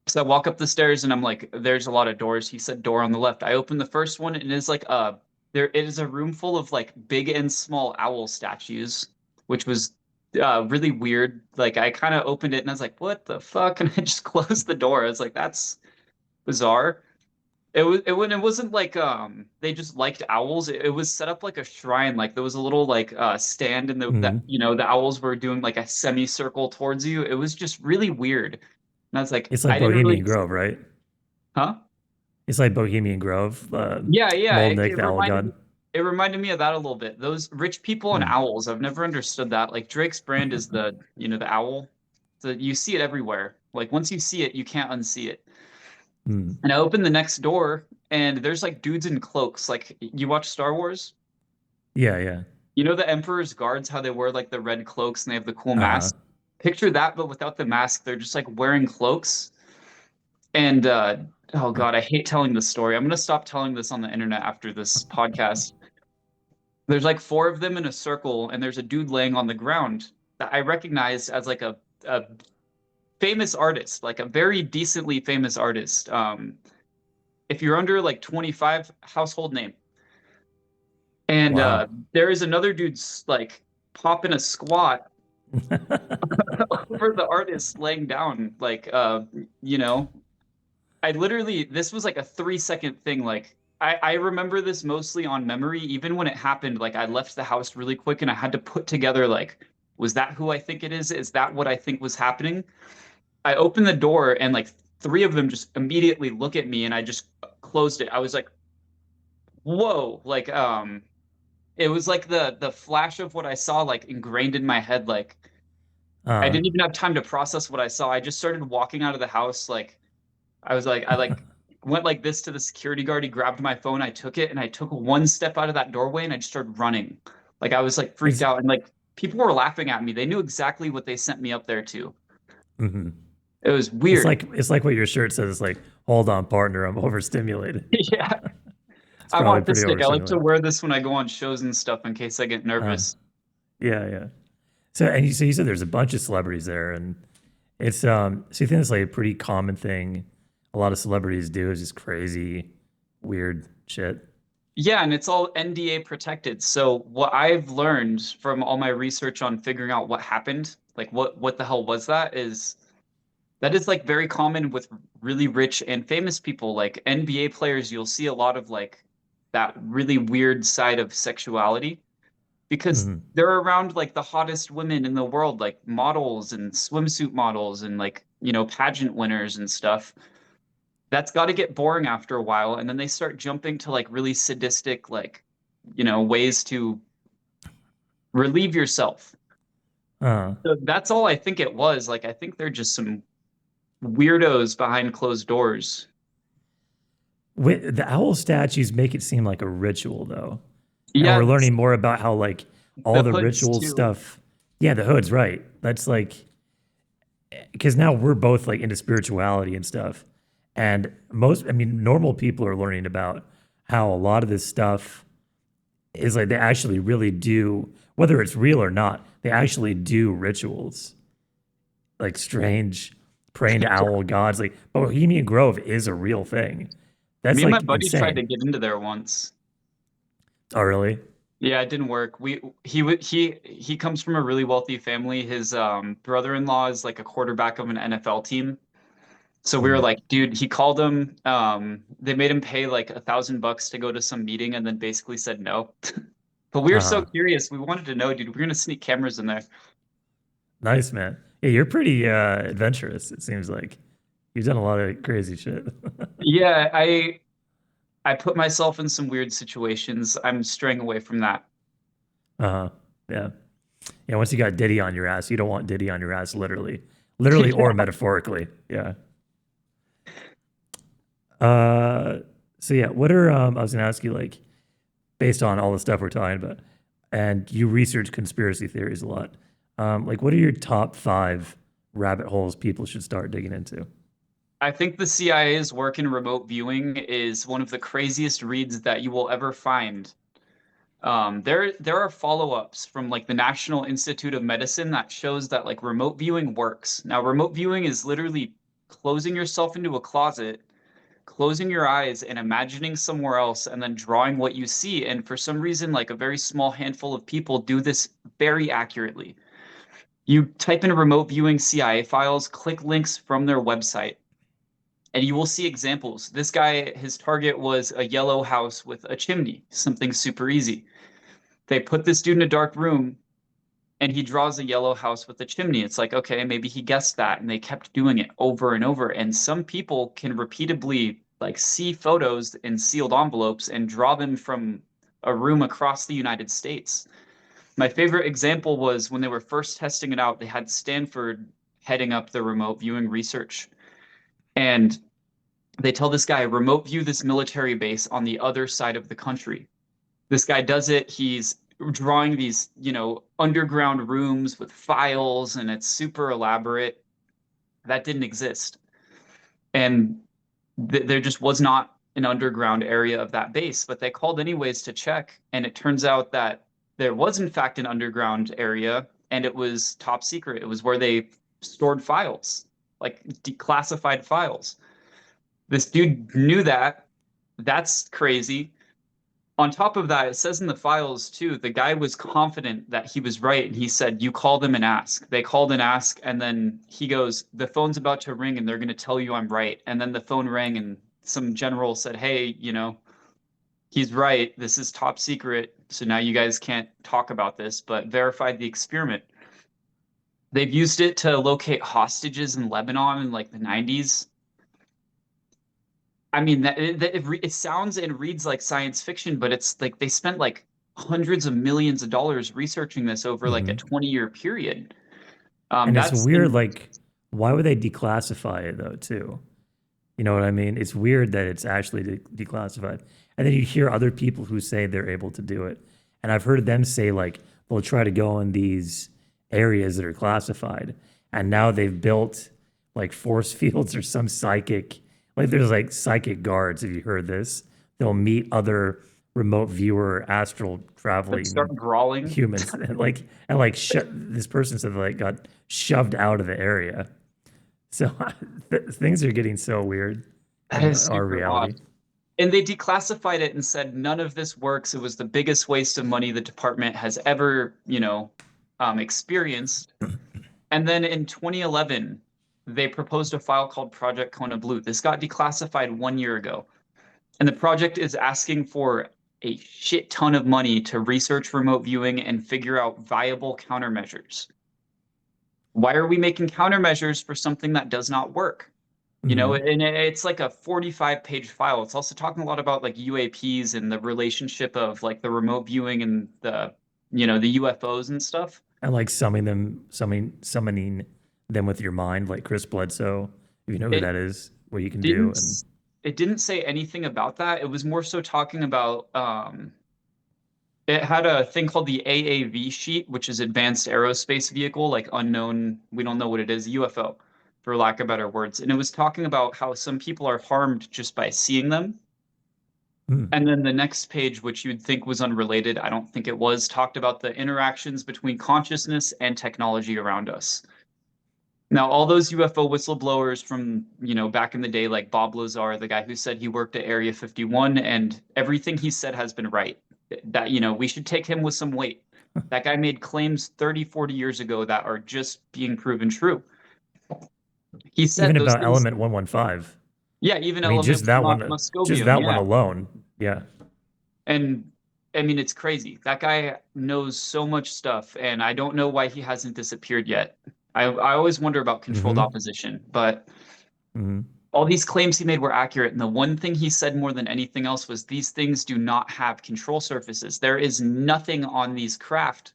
So I walk up the stairs and I'm like, there's a lot of doors. He said door on the left. I open the first one and it's like there it is a room full of like big and small owl statues, which was really weird. Like I kind of opened it and I was like, what the fuck? And I just closed the door. I was like, that's bizarre. It wasn't like they just liked owls. It was set up like a shrine. Like there was a little like stand and Hmm. the owls were doing like a semicircle towards you. It was just really weird. And I was like, It's like I didn't really, Bohemian Grove, right? huh? It's like Bohemian Grove. Yeah, yeah. Mold Nick, It the Owl reminded me, God. It reminded me of that a little bit. Those rich people and Hmm. owls, I've never understood that. Like Drake's brand is the, the owl. So you see it everywhere. Like once you see it, you can't unsee it. Hmm. And I open the next door and there's like dudes in cloaks. Like you watch Star Wars? Yeah, yeah. You know the Emperor's guards, how they wear like the red cloaks and they have the cool Uh-huh. mask? Picture that, but without the mask. They're just like wearing cloaks. And oh God, I hate telling this story. I'm gonna stop telling this on the internet after this podcast. There's like four of them in a circle, and there's a dude laying on the ground that I recognized as like a famous artist, like a very decently famous artist. If you're under like 25, household name. And Wow. there is another dude's like popping a squat over the artist laying down, like you know, I literally, this was like a 3 second thing. Like, I remember this mostly on memory. Even when it happened, like, I left the house really quick and I had to put together, like, was that who I think it is? Is that what I think was happening? I opened the door and, like, three of them just immediately look at me and I just closed it. I was like, whoa. Like, it was like the flash of what I saw, like, ingrained in my head. Like, I uh didn't even have time to process what I saw. I just started walking out of the house, like, I went like this to the security guard. He grabbed my phone. I took it and I took one step out of that doorway and I just started running. Like I was like freaked it's out and like people were laughing at me. They knew exactly what they sent me up there to. mhm. It was It's weird. like it's like what your shirt says. It's like, hold on, partner, I'm overstimulated. Yeah. It's I probably want this pretty stick. I like to overstimulated. wear this when I go on shows and stuff in case I get Uh, nervous. yeah, yeah. So you said there's a bunch of celebrities there, and it's so you think it's like a pretty common thing a lot of celebrities do is just crazy, weird shit. Yeah, and it's all NDA protected. So what I've learned from all my research on figuring out what happened, like what the hell was that, is that is like very common with really rich and famous people, like NBA players. You'll see a lot of like that really weird side of sexuality because Hmm. they're around like the hottest women in the world, like models and swimsuit models and like, pageant winners and stuff. That's got to get boring after a while. And then they start jumping to like really sadistic, like, ways to relieve yourself. Uh, So that's all I think it was. Like, I think they're just some weirdos behind closed doors. the owl statues make it seem like a ritual, though, and Yeah, we're learning more about how like all the the hoods ritual too. stuff. Yeah, the hood's right. That's like because now we're both like into spirituality and stuff. And I mean, normal people are learning about how a lot of this stuff is like they actually really do, whether it's real or not, they actually do rituals, like strange praying to owl gods. Like Bohemian Grove is a real thing. That's Me and my like buddy tried to insane. get into there once. Oh, really? Yeah, it didn't work. He comes from a really wealthy family. His brother-in-law is like a quarterback of an NFL team. So we were Hmm. like, dude, he called him. They made him pay like $1,000 to go to some meeting and then basically said no. But we were so Uh-huh. curious. We wanted to know, dude. We're gonna sneak cameras in there. Nice, man. Yeah, you're pretty adventurous, it seems like. You've done a lot of crazy shit. Yeah, I put myself in some weird situations. I'm straying away from that. Uh-huh. Yeah. Yeah, once you got Diddy on your ass, you don't want Diddy on your ass literally. Literally or metaphorically. Yeah. Uh so yeah, what are I was gonna ask you like based on all the stuff we're talking about, and you research conspiracy theories a lot. Like what are your top five rabbit holes people should start digging into? I think the CIA's work in remote viewing is one of the craziest reads that you will ever find. There are follow-ups from like the National Institute of Medicine that shows that like remote viewing works. Now, remote viewing is literally closing yourself into a closet, closing your eyes and imagining somewhere else and then drawing what you see. And for some reason, like a very small handful of people do this very accurately. You type in remote viewing CIA files, click links from their website, and you will see examples. This guy, his target was a yellow house with a chimney, something super easy. They put this dude in a dark room and he draws a yellow house with a chimney. It's like, okay, maybe he guessed that. And they kept doing it over and over. And some people can repeatedly like see photos in sealed envelopes and draw them from a room across the United States. My favorite example was when they were first testing it out, they had Stanford heading up the remote viewing research. And they tell this guy, remote view this military base on the other side of the country. This guy does it. He's drawing these, underground rooms with files, and it's super elaborate. That didn't exist. And there just was not an underground area of that base, but they called anyways to check. And it turns out that there was, in fact, an underground area, and it was top secret. It was where they stored files, like declassified files. This dude knew that. That's crazy. On top of that, it says in the files too, the guy was confident that he was right. And he said, you call them and ask. They called and asked. And then he goes, the phone's about to ring and they're going to tell you I'm right. And then the phone rang and some general said, hey, he's right. This is top secret. So now you guys can't talk about this, but verified the experiment. They've used it to locate hostages in Lebanon in like the 90s. I mean, it sounds and reads like science fiction, but it's like they spent like hundreds of millions of dollars researching this over like a 20-year period. And it's weird, like, why would they declassify it though, too? You know what I mean? It's weird that it's actually declassified. And then you hear other people who say they're able to do it. And I've heard them say, like, they'll try to go in these areas that are classified. And now they've built, like, force fields or some psychic, like, there's, like, psychic guards, if you heard this. They'll meet other remote viewer, astral traveling start brawling humans. and this person said they, like, got shoved out of the area. So things are getting so weird. That is our super reality. odd. And they declassified it and said none of this works. It was the biggest waste of money the department has ever, experienced. And then in 2011, they proposed a file called Project Kona Blue. This got declassified 1 year ago. And the project is asking for a shit ton of money to research remote viewing and figure out viable countermeasures. Why are we making countermeasures for something that does not work? And it's like a 45-page file. It's also talking a lot about like UAPs and the relationship of like the remote viewing and the UFOs and stuff. And like summoning them with your mind, like Chris Bledsoe, if you know who that is, what you can do. And it didn't say anything about that. It was more so talking about it had a thing called the AAV sheet, which is Advanced Aerospace Vehicle, like unknown, we don't know what it is, UFO, for lack of better words. And it was talking about how some people are harmed just by seeing them. And then the next page, which you'd think was unrelated, I don't think it was, talked about the interactions between consciousness and technology around us. Now, all those UFO whistleblowers from, back in the day, like Bob Lazar, the guy who said he worked at Area 51, and everything he said has been right. That, we should take him with some weight. That guy made claims 30, 40 years ago that are just being proven true. He said even about Element 115. Yeah, even Element just that one alone. Yeah. And I mean, it's crazy. That guy knows so much stuff, and I don't know why he hasn't disappeared yet. I always wonder about controlled opposition, but all these claims he made were accurate. And the one thing he said more than anything else was these things do not have control surfaces. There is nothing on these craft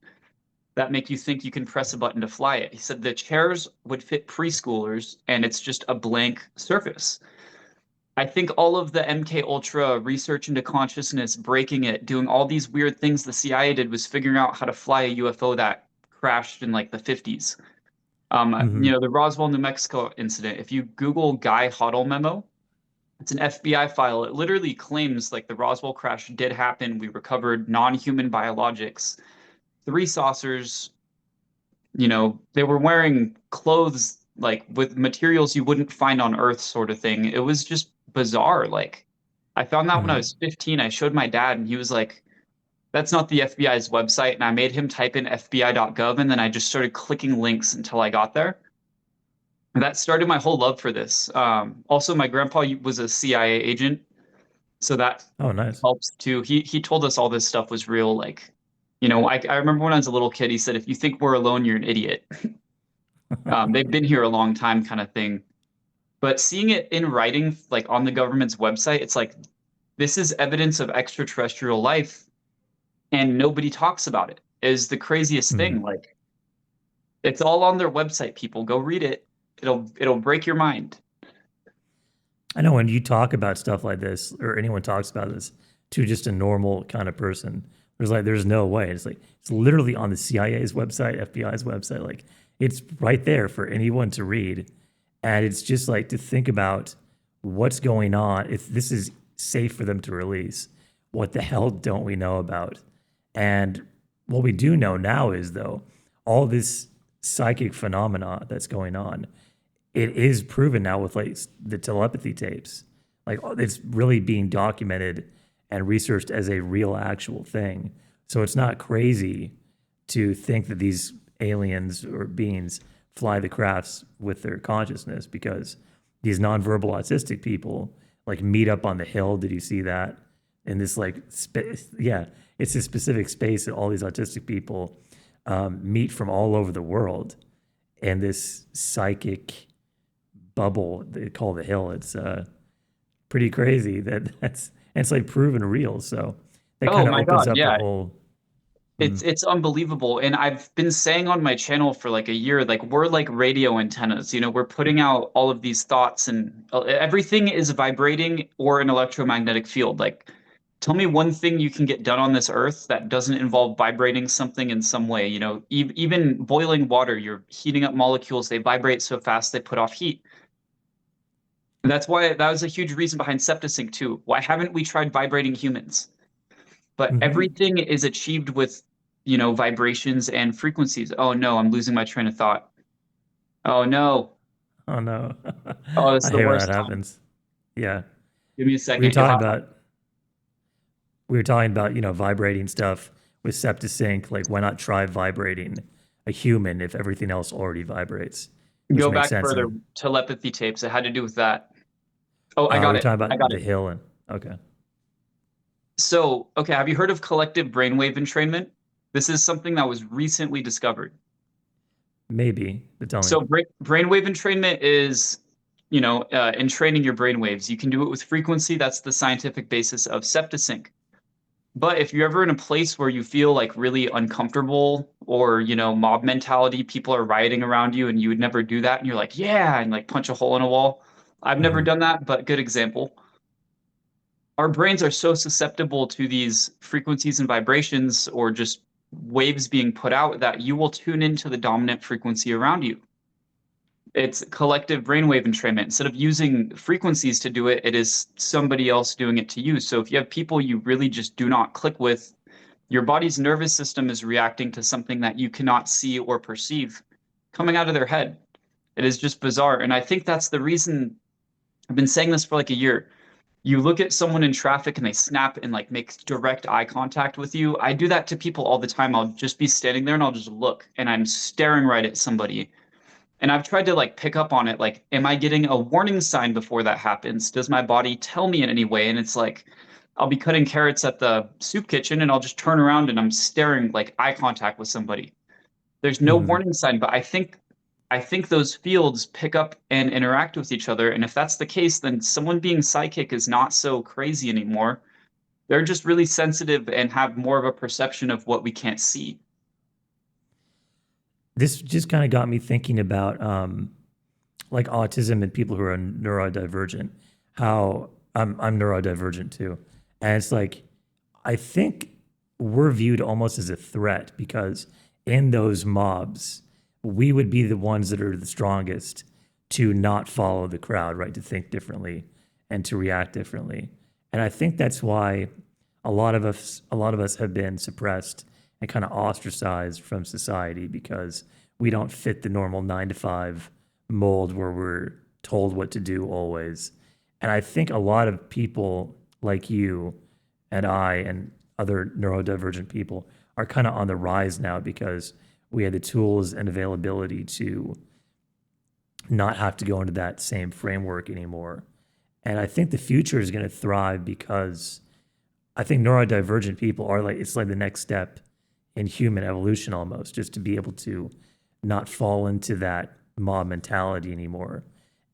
that make you think you can press a button to fly it. He said the chairs would fit preschoolers, and it's just a blank surface. I think all of the MK Ultra research into consciousness, breaking it, doing all these weird things the CIA did was figuring out how to fly a UFO that crashed in like the 50s. The Roswell, New Mexico incident, if you Google Guy Hoddle memo, it's an FBI file. It literally claims like the Roswell crash did happen. We recovered non-human biologics, 3 saucers, they were wearing clothes like with materials you wouldn't find on Earth sort of thing. It was just bizarre. Like I found that when I was 15, I showed my dad and he was like, that's not the FBI's website. And I made him type in FBI.gov and then I just started clicking links until I got there. And that started my whole love for this. Also, my grandpa was a CIA agent. So that nice. helps too. He told us all this stuff was real. Like, I remember when I was a little kid, he said, if you think we're alone, you're an idiot. They've been here a long time kind of thing. But seeing it in writing, like on the government's website, it's like, this is evidence of extraterrestrial life. and nobody talks about it. Is the craziest Mhm. thing. Like, it's all on their website, people. Go read it. It'll break your mind. I know when you talk about stuff like this, or anyone talks about this to just a normal kind of person, there's no way. It's like it's literally on the CIA's website, FBI's website. Like it's right there for anyone to read. And it's just like to think about what's going on. If this is safe for them to release, what the hell don't we know about? And what we do know now is though, all this psychic phenomena that's going on, it is proven now with like the telepathy tapes. Like it's really being documented and researched as a real actual thing. So it's not crazy to think that these aliens or beings fly the crafts with their consciousness because these nonverbal autistic people like meet up on the hill. Did you see that? In this like space, yeah, it's a specific space that all these autistic people meet from all over the world, and this psychic bubble they call the hill. It's pretty crazy that's and it's like proven real. So that Oh kind of my opens God, up the yeah. whole. Mm, It's unbelievable. And I've been saying on my channel for like a year, like we're like radio antennas, we're putting out all of these thoughts and everything is vibrating or an electromagnetic field. Like tell me one thing you can get done on this earth that doesn't involve vibrating something in some way, even boiling water, you're heating up molecules, they vibrate so fast they put off heat. That's why that was a huge reason behind SeptaSync too. Why haven't we tried vibrating humans? But mm-hmm. everything is achieved with, vibrations and frequencies. Oh no, I'm losing my train of thought. Oh no. Oh no, Oh, this is I the hate when that worst time. happens. Yeah, Give me a we were second. talking about we were talking about vibrating stuff with SeptaSync. Like, why not try vibrating a human if everything else already vibrates, which Go makes back sense. further. And Telepathy tapes. It had to do with that. Oh, I we got were it. talking I about got the it. hill and okay, So, okay, have you heard of collective brainwave entrainment? This is something that was recently discovered. maybe, but tell me. So, brainwave entrainment is, entraining your brainwaves. You can do it with frequency. That's the scientific basis of SeptaSync. But if you're ever in a place where you feel like really uncomfortable or, mob mentality, people are rioting around you and you would never do that, and you're like, yeah, and like punch a hole in a wall. I've never Hmm. done that, but good example. Our brains are so susceptible to these frequencies and vibrations or just waves being put out that you will tune into the dominant frequency around you. It's collective brainwave entrainment. Instead of using frequencies to do it, it is somebody else doing it to you. So if you have people you really just do not click with, your body's nervous system is reacting to something that you cannot see or perceive coming out of their head. It is just bizarre. And I think that's the reason I've been saying this for like a year. You look at someone in traffic and they snap and like make direct eye contact with you. I do that to people all the time. I'll just be standing there and I'll just look and I'm staring right at somebody. And I've tried to like pick up on it. Like, am I getting a warning sign before that happens? Does my body tell me in any way? And it's like, I'll be cutting carrots at the soup kitchen and I'll just turn around and I'm staring like eye contact with somebody. There's no Hmm. warning sign, but I think those fields pick up and interact with each other. And if that's the case, then someone being psychic is not so crazy anymore. They're just really sensitive and have more of a perception of what we can't see. This just kind of got me thinking about like autism and people who are neurodivergent. How I'm neurodivergent too, and it's like I think we're viewed almost as a threat because in those mobs, we would be the ones that are the strongest to not follow the crowd, right? To think differently and to react differently. And I think that's why a lot of us have been suppressed and kind of ostracized from society because we don't fit the normal 9 to 5 mold where we're told what to do always. And I think a lot of people like you and I and other neurodivergent people are kind of on the rise now because we had the tools and availability to not have to go into that same framework anymore. And I think the future is going to thrive because I think neurodivergent people are like, it's like the next step in human evolution almost, just to be able to not fall into that mob mentality anymore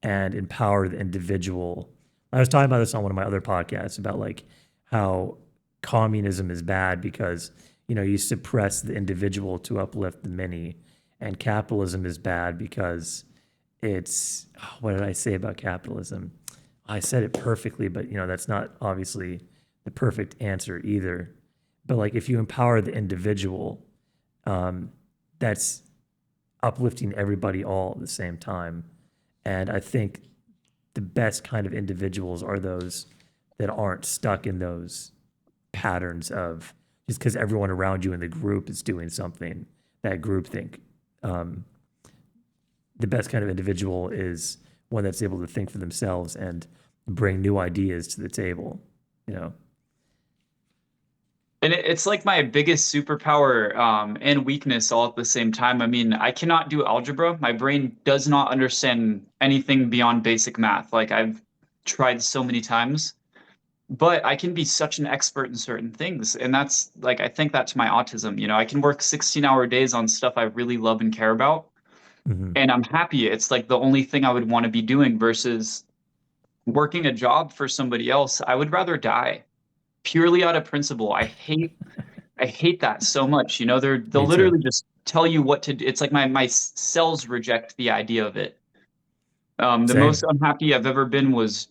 and empower the individual. I was talking about this on one of my other podcasts about like how communism is bad because, you suppress the individual to uplift the many, and capitalism is bad because it's, what did I say about capitalism? I said it perfectly, but that's not obviously the perfect answer either. But like if you empower the individual, that's uplifting everybody all at the same time. And I think the best kind of individuals are those that aren't stuck in those patterns of just because everyone around you in the group is doing something, that groupthink. The best kind of individual is one that's able to think for themselves and bring new ideas to the table, you know? And it's like my biggest superpower and weakness all at the same time. I mean, I cannot do algebra. My brain does not understand anything beyond basic math. Like I've tried so many times, but I can be such an expert in certain things. And that's like, I think that's my autism. I can work 16-hour days on stuff I really love and care about. Hmm. And I'm happy. It's like the only thing I would want to be doing versus working a job for somebody else. I would rather die purely out of principle. I hate that so much. They'll Me too. literally just tell you what to do. It's like my cells reject the idea of it. The most Same. unhappy I've ever been was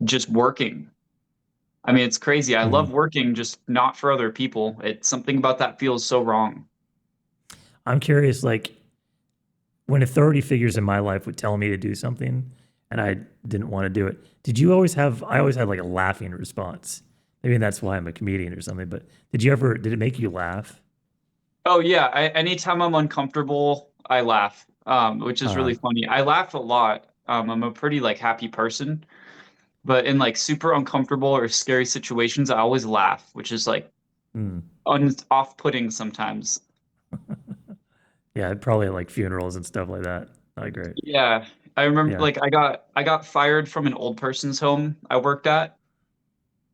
just working. I mean, it's crazy. I Hmm. love working, just not for other people. It's something about that feels so wrong. I'm curious, like when authority figures in my life would tell me to do something and I didn't want to do it, I always had like a laughing response. Maybe that's why I'm a comedian or something, but did it make you laugh? Oh yeah, anytime I'm uncomfortable, I laugh, which is Uh, really funny. I laugh a lot. I'm a pretty like happy person, but in like super uncomfortable or scary situations, I always laugh, which is like mm, off-putting sometimes. yeah, probably like funerals and stuff like that. Not great. Yeah, I remember Yeah. like I got fired from an old person's home I worked at.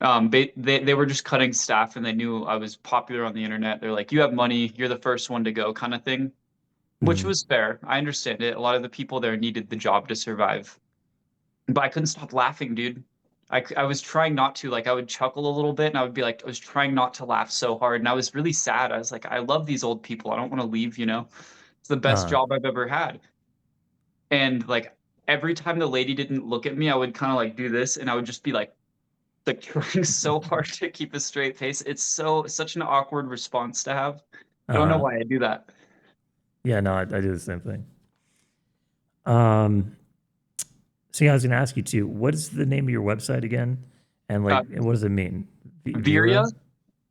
They were just cutting staff and they knew I was popular on the internet. They're like, "You have money, you're the first one to go," kind of thing, which Mm, was fair. I understand it. A lot of the people there needed the job to survive. But I couldn't stop laughing, dude. I was trying not to. Like, I would chuckle a little bit and I would be like, I was trying not to laugh so hard. And I was really sad. I was like, I love these old people. I don't want to leave. It's the best uh, job I've ever had. And like, every time the lady didn't look at me, I would kind of like do this and I would just be like trying so hard to keep a straight face. It's such an awkward response to have. I don't know uh, why I do that. yeah, no, I do the same thing. Um, so yeah, I was going to ask you too, what is the name of your website again? And like, Uh, what does it mean? Virya, Vera?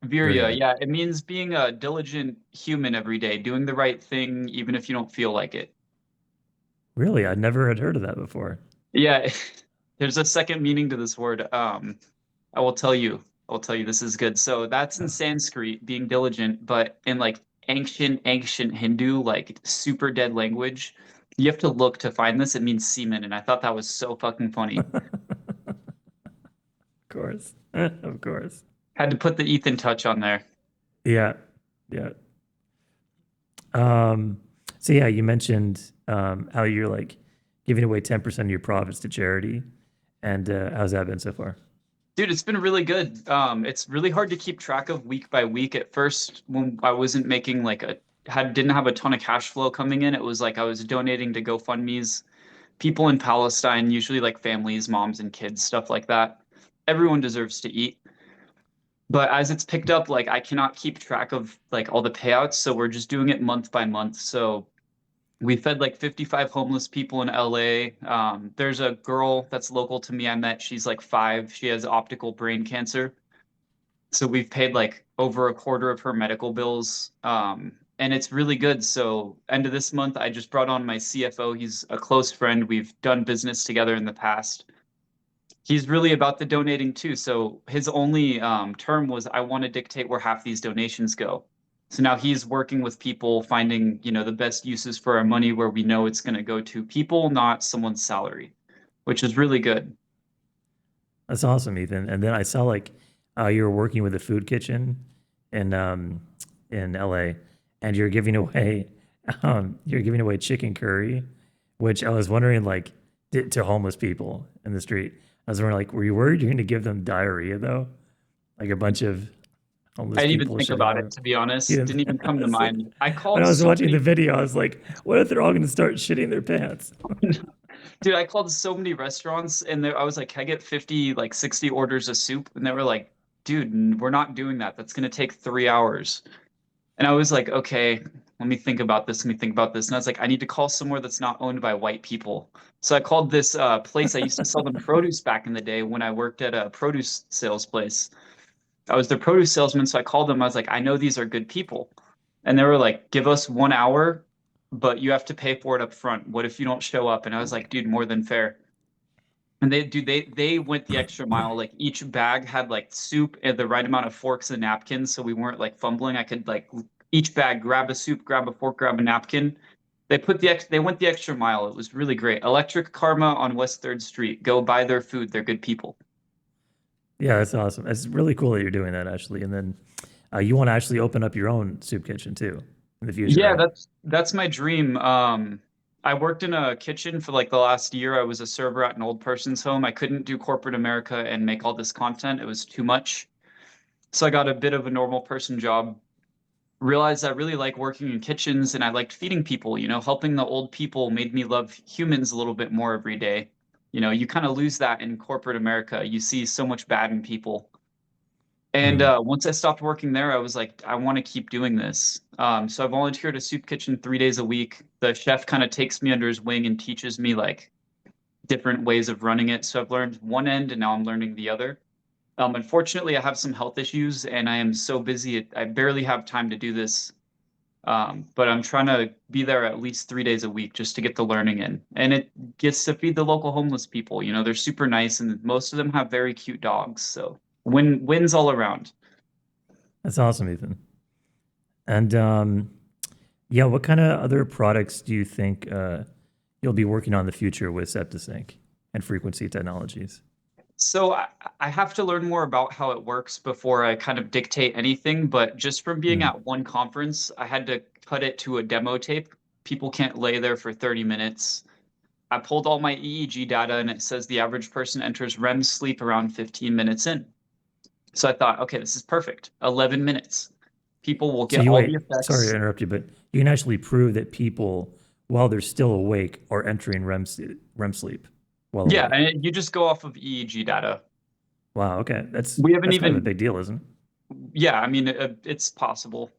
Virya, Virya. yeah, it means being a diligent human every day, doing the right thing, even if you don't feel like it. Really? I never had heard of that before. Yeah, there's a second meaning to this word. I will tell you. I'll tell you this is good. So that's in Uh, Sanskrit, being diligent, but in like ancient Hindu, like super dead language, you have to look to find this. It means semen, and I thought that was so fucking funny. of course. Of course. Had to put the Ethan touch on there. Yeah. Yeah. Um, so yeah, you mentioned how you're like giving away 10% of your profits to charity. And how's that been so far? Dude, it's been really good. It's really hard to keep track of week by week. At first, when I wasn't making like didn't have a ton of cash flow coming in, it was like I was donating to GoFundMe's, people in Palestine, usually like families, moms and kids, stuff like that. Everyone deserves to eat. But as it's picked up, like I cannot keep track of like all the payouts, so we're just doing it month by month. So we fed like 55 homeless people in LA. There's a girl that's local to me I met. She's like 5. She has optical brain cancer. So we've paid like over a quarter of her medical bills. And it's really good. So end of this month, I just brought on my CFO. He's a close friend. We've done business together in the past. He's really about the donating too. So his only term was, I want to dictate where half these donations go. So now he's working with people, finding, the best uses for our money where we know it's going to go to people, not someone's salary, which is really good. That's awesome, Ethan. And then I saw like you were working with a food kitchen in LA, and you're giving away chicken curry, which I was wondering like to homeless people in the street. I was wondering like, were you worried you're going to give them diarrhea though? like a bunch of homeless I didn't even people think shitting about on it, them. to be honest. Yeah, Didn't even come to it's like, mind. I when called I was so watching the many, video, I was like, what if they're all going to start shitting their pants? dude, I called so many restaurants and I was like, can I get 50, like 60 orders of soup? And they were like, dude, we're not doing that. That's going to take 3 hours. And I was like, okay, let me think about this. Let me think about this. And I was like, I need to call somewhere that's not owned by white people. So I called this place. I used to sell them produce back in the day when I worked at a produce sales place. I was their produce salesman. So I called them. I was like, I know these are good people. And they were like, give us 1 hour, but you have to pay for it up front. What if you don't show up? And I was like, dude, more than fair. And they went the extra mile. Like each bag had like soup and the right amount of forks and napkins, so we weren't like fumbling. I could like each bag grab a soup, grab a fork, grab a napkin. They went the extra mile. It was really great. Electric Karma on West Third Street. Go buy their food. They're good people. Yeah, that's awesome. It's really cool that you're doing that actually. And then you want to actually open up your own soup kitchen too in the future, Yeah, right? that's my dream. I worked in a kitchen for like the last year. I was a server at an old person's home. I couldn't do corporate America and make all this content. It was too much. So I got a bit of a normal person job. Realized I really like working in kitchens and I liked feeding people. Helping the old people made me love humans a little bit more every day. You kind of lose that in corporate America. You see so much bad in people. And Mm. once I stopped working there, I was like, I want to keep doing this. So I volunteered at a soup kitchen 3 days a week. The chef kind of takes me under his wing and teaches me like different ways of running it. So I've learned one end and now I'm learning the other. Unfortunately, I have some health issues and I am so busy. I barely have time to do this. But I'm trying to be there at least 3 days a week just to get the learning in. And it gets to feed the local homeless people. They're super nice and most of them have very cute dogs. So wins all around. That's awesome, Ethan. And yeah, what kind of other products do you think you'll be working on in the future with SeptaSync and frequency technologies? So I have to learn more about how it works before I kind of dictate anything. But just from being Mm. at one conference, I had to cut it to a demo tape. People can't lay there for 30 minutes. I pulled all my EEG data and it says the average person enters REM sleep around 15 minutes in. So I thought, okay, this is perfect. 11 minutes. People will So get you all the wait, sorry to effects. interrupt you, but you can actually prove that people, while they're still awake, are entering REM sleep while Yeah, awake. and you just go off of EEG data. Wow, okay, We haven't that's kind of a even, big deal, isn't it? yeah, I mean, it's possible.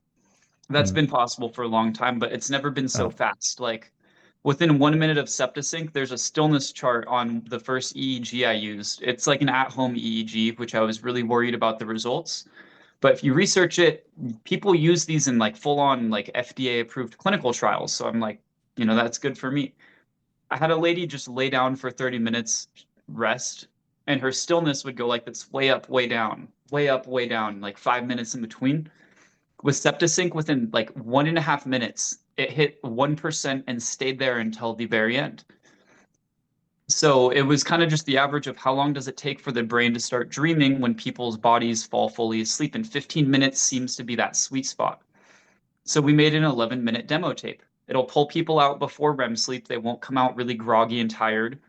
That's Mm. been possible for a long time, but it's never been so Oh, fast. Like within 1 minute of SeptaSync, there's a stillness chart on the first EEG I used. It's like an at-home EEG, which I was really worried about the results. But if you research it, people use these in like full-on like FDA approved clinical trials. So I'm like, that's good for me. I had a lady just lay down for 30 minutes, rest, and her stillness would go like this, way up, way down, way up, way down, like 5 minutes in between. With SeptaSync, within like 1.5 minutes, it hit 1% and stayed there until the very end. So it was kind of just the average of how long does it take for the brain to start dreaming when people's bodies fall fully asleep. And 15 minutes seems to be that sweet spot. So we made an 11-minute demo tape. It'll pull people out before REM sleep. They won't come out really groggy and tired.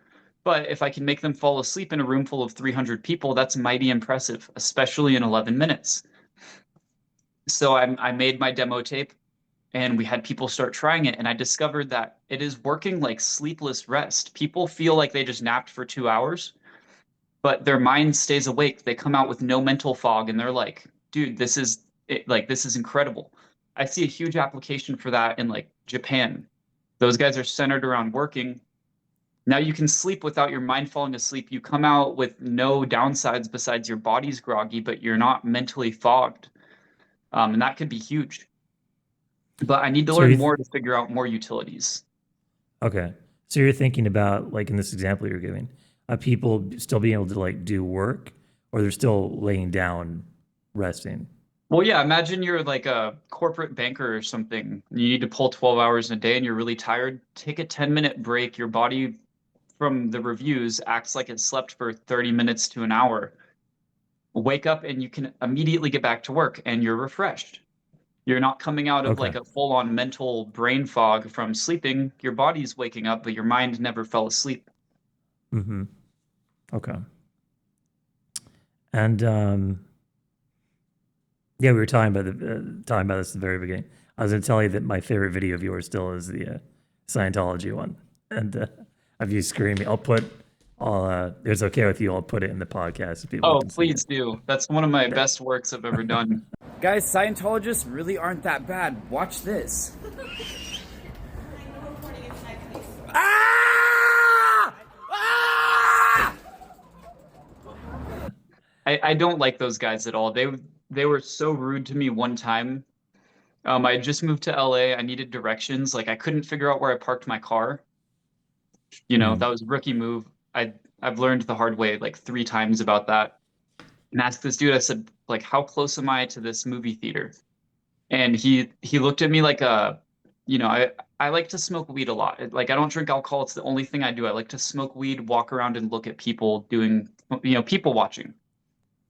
But if I can make them fall asleep in a room full of 300 people, that's mighty impressive, especially in 11 minutes. So I made my demo tape and we had people start trying it. And I discovered that it is working like sleepless rest. People feel like they just napped for 2 hours, but their mind stays awake. They come out with no mental fog and they're like, dude, this is it, like this is incredible. I see a huge application for that in like Japan. Those guys are centered around working. Now you can sleep without your mind falling asleep. You come out with no downsides besides your body's groggy, but you're not mentally fogged. And that could be huge. But I need to so learn more to figure out more utilities. okay. So you're thinking about, like in this example you're giving, people still being able to like do work, or they're still laying down, resting. Well, yeah, imagine you're like a corporate banker or something. You need to pull 12 hours in a day and you're really tired. Take a 10-minute break. Your body, from the reviews, acts like it slept for 30 minutes to an hour. Wake up and you can immediately get back to work and you're refreshed. You're not coming out of Okay. like a full-on mental brain fog from sleeping. Your body's waking up, but your mind never fell asleep. Mm-hmm. Okay. And Yeah, we were talking about this at the very beginning. I was going to tell you that my favorite video of yours still is the Scientology one, and of you screaming. If it's okay with you, I'll put it in the podcast so people Oh, can see it. please do. That's one of my best works I've ever done. Guys, Scientologists really aren't that bad. Watch this. Ah! Ah! I don't like those guys at all. They were so rude to me one time. I had just moved to LA. I needed directions. Like I couldn't figure out where I parked my car. That was a rookie move. I've learned the hard way like 3 times about that. And asked this dude, I said, like, how close am I to this movie theater? And he looked at me like I like to smoke weed a lot. Like I don't drink alcohol. It's the only thing I do. I like to smoke weed, walk around and look at people doing, people watching.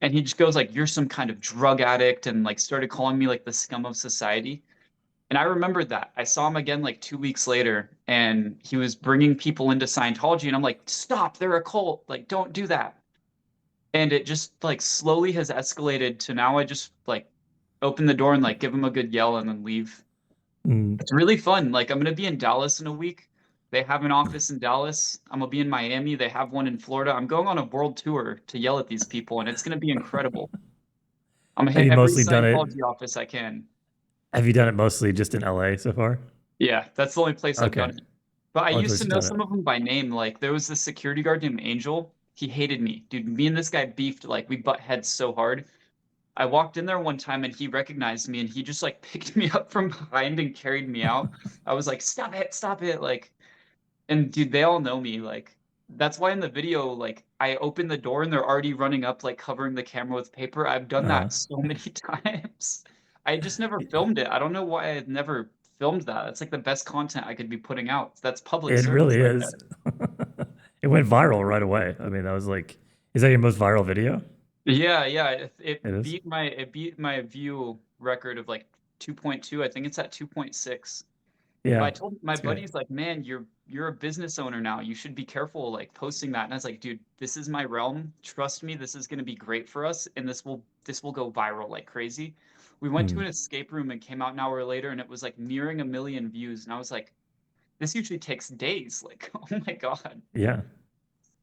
And he just goes like, you're some kind of drug addict, and like started calling me like the scum of society. And I remembered that. I saw him again like 2 weeks later, and he was bringing people into Scientology, and I'm like, stop, they're a cult. Like, don't do that. And it just like slowly has escalated to now I just like open the door and like give him a good yell and then leave. Mm. It's really fun. Like I'm gonna be in Dallas in a week. They have an office in Dallas. I'm gonna be in Miami. They have one in Florida. I'm going on a world tour to yell at these people, and it's gonna be incredible. I'm gonna Have hit you every mostly done it? Scientology office I can. Have you done it mostly just in LA so far? Yeah, that's the only place I've done Okay, it. But I only used place to you've know done it. some of them by name. Like there was this security guard named Angel. He hated me. Dude, me and this guy beefed, like we butt heads so hard. I walked in there one time and he recognized me and he just like picked me up from behind and carried me out. I was like, stop it, stop it. Like, and dude, they all know me. Like, that's why in the video, like, I open the door and they're already running up, like covering the camera with paper. I've done Uh, that so many times. I just never filmed it. I don't know why I've never filmed that. That's like the best content I could be putting out. That's public it service really right is. there. It went viral right away. I mean, that was like, is that your most viral video? Yeah, yeah. It is. It beat my view record of like 2.2. I think it's at 2.6. But Yeah, I told my it's good. buddies like, man, you're a business owner now. You should be careful like posting that. And I was like, dude, this is my realm. Trust me, this is gonna be great for us, and this will go viral like crazy. We went to Mm. an escape room and came out an hour later, and it was like nearing 1 million views. And I was like, this usually takes days. Like, oh my God. Yeah,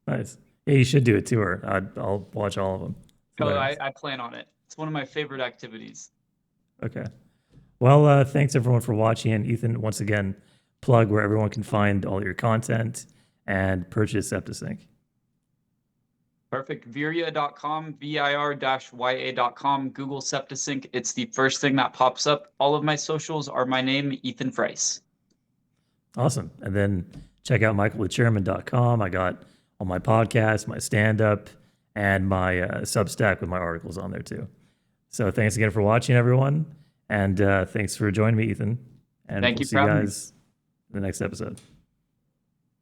nice. Yeah, you should do a tour. I'll watch all of them. It's So hilarious. I plan on it. It's one of my favorite activities. Okay. Well, thanks everyone for watching. And Ethan, once again, plug where everyone can find all your content and purchase SeptaSync. Perfect. Virya.com, vir-ya.com, Google SeptaSync. It's the first thing that pops up. All of my socials are my name, Ethan Frice. Awesome. And then check out michaelthechairman.com. I got all my podcasts, my stand-up, and my Substack with my articles on there too. So thanks again for watching, everyone. And thanks for joining me, Ethan. And Thank we'll you see for you having me. guys in the next episode.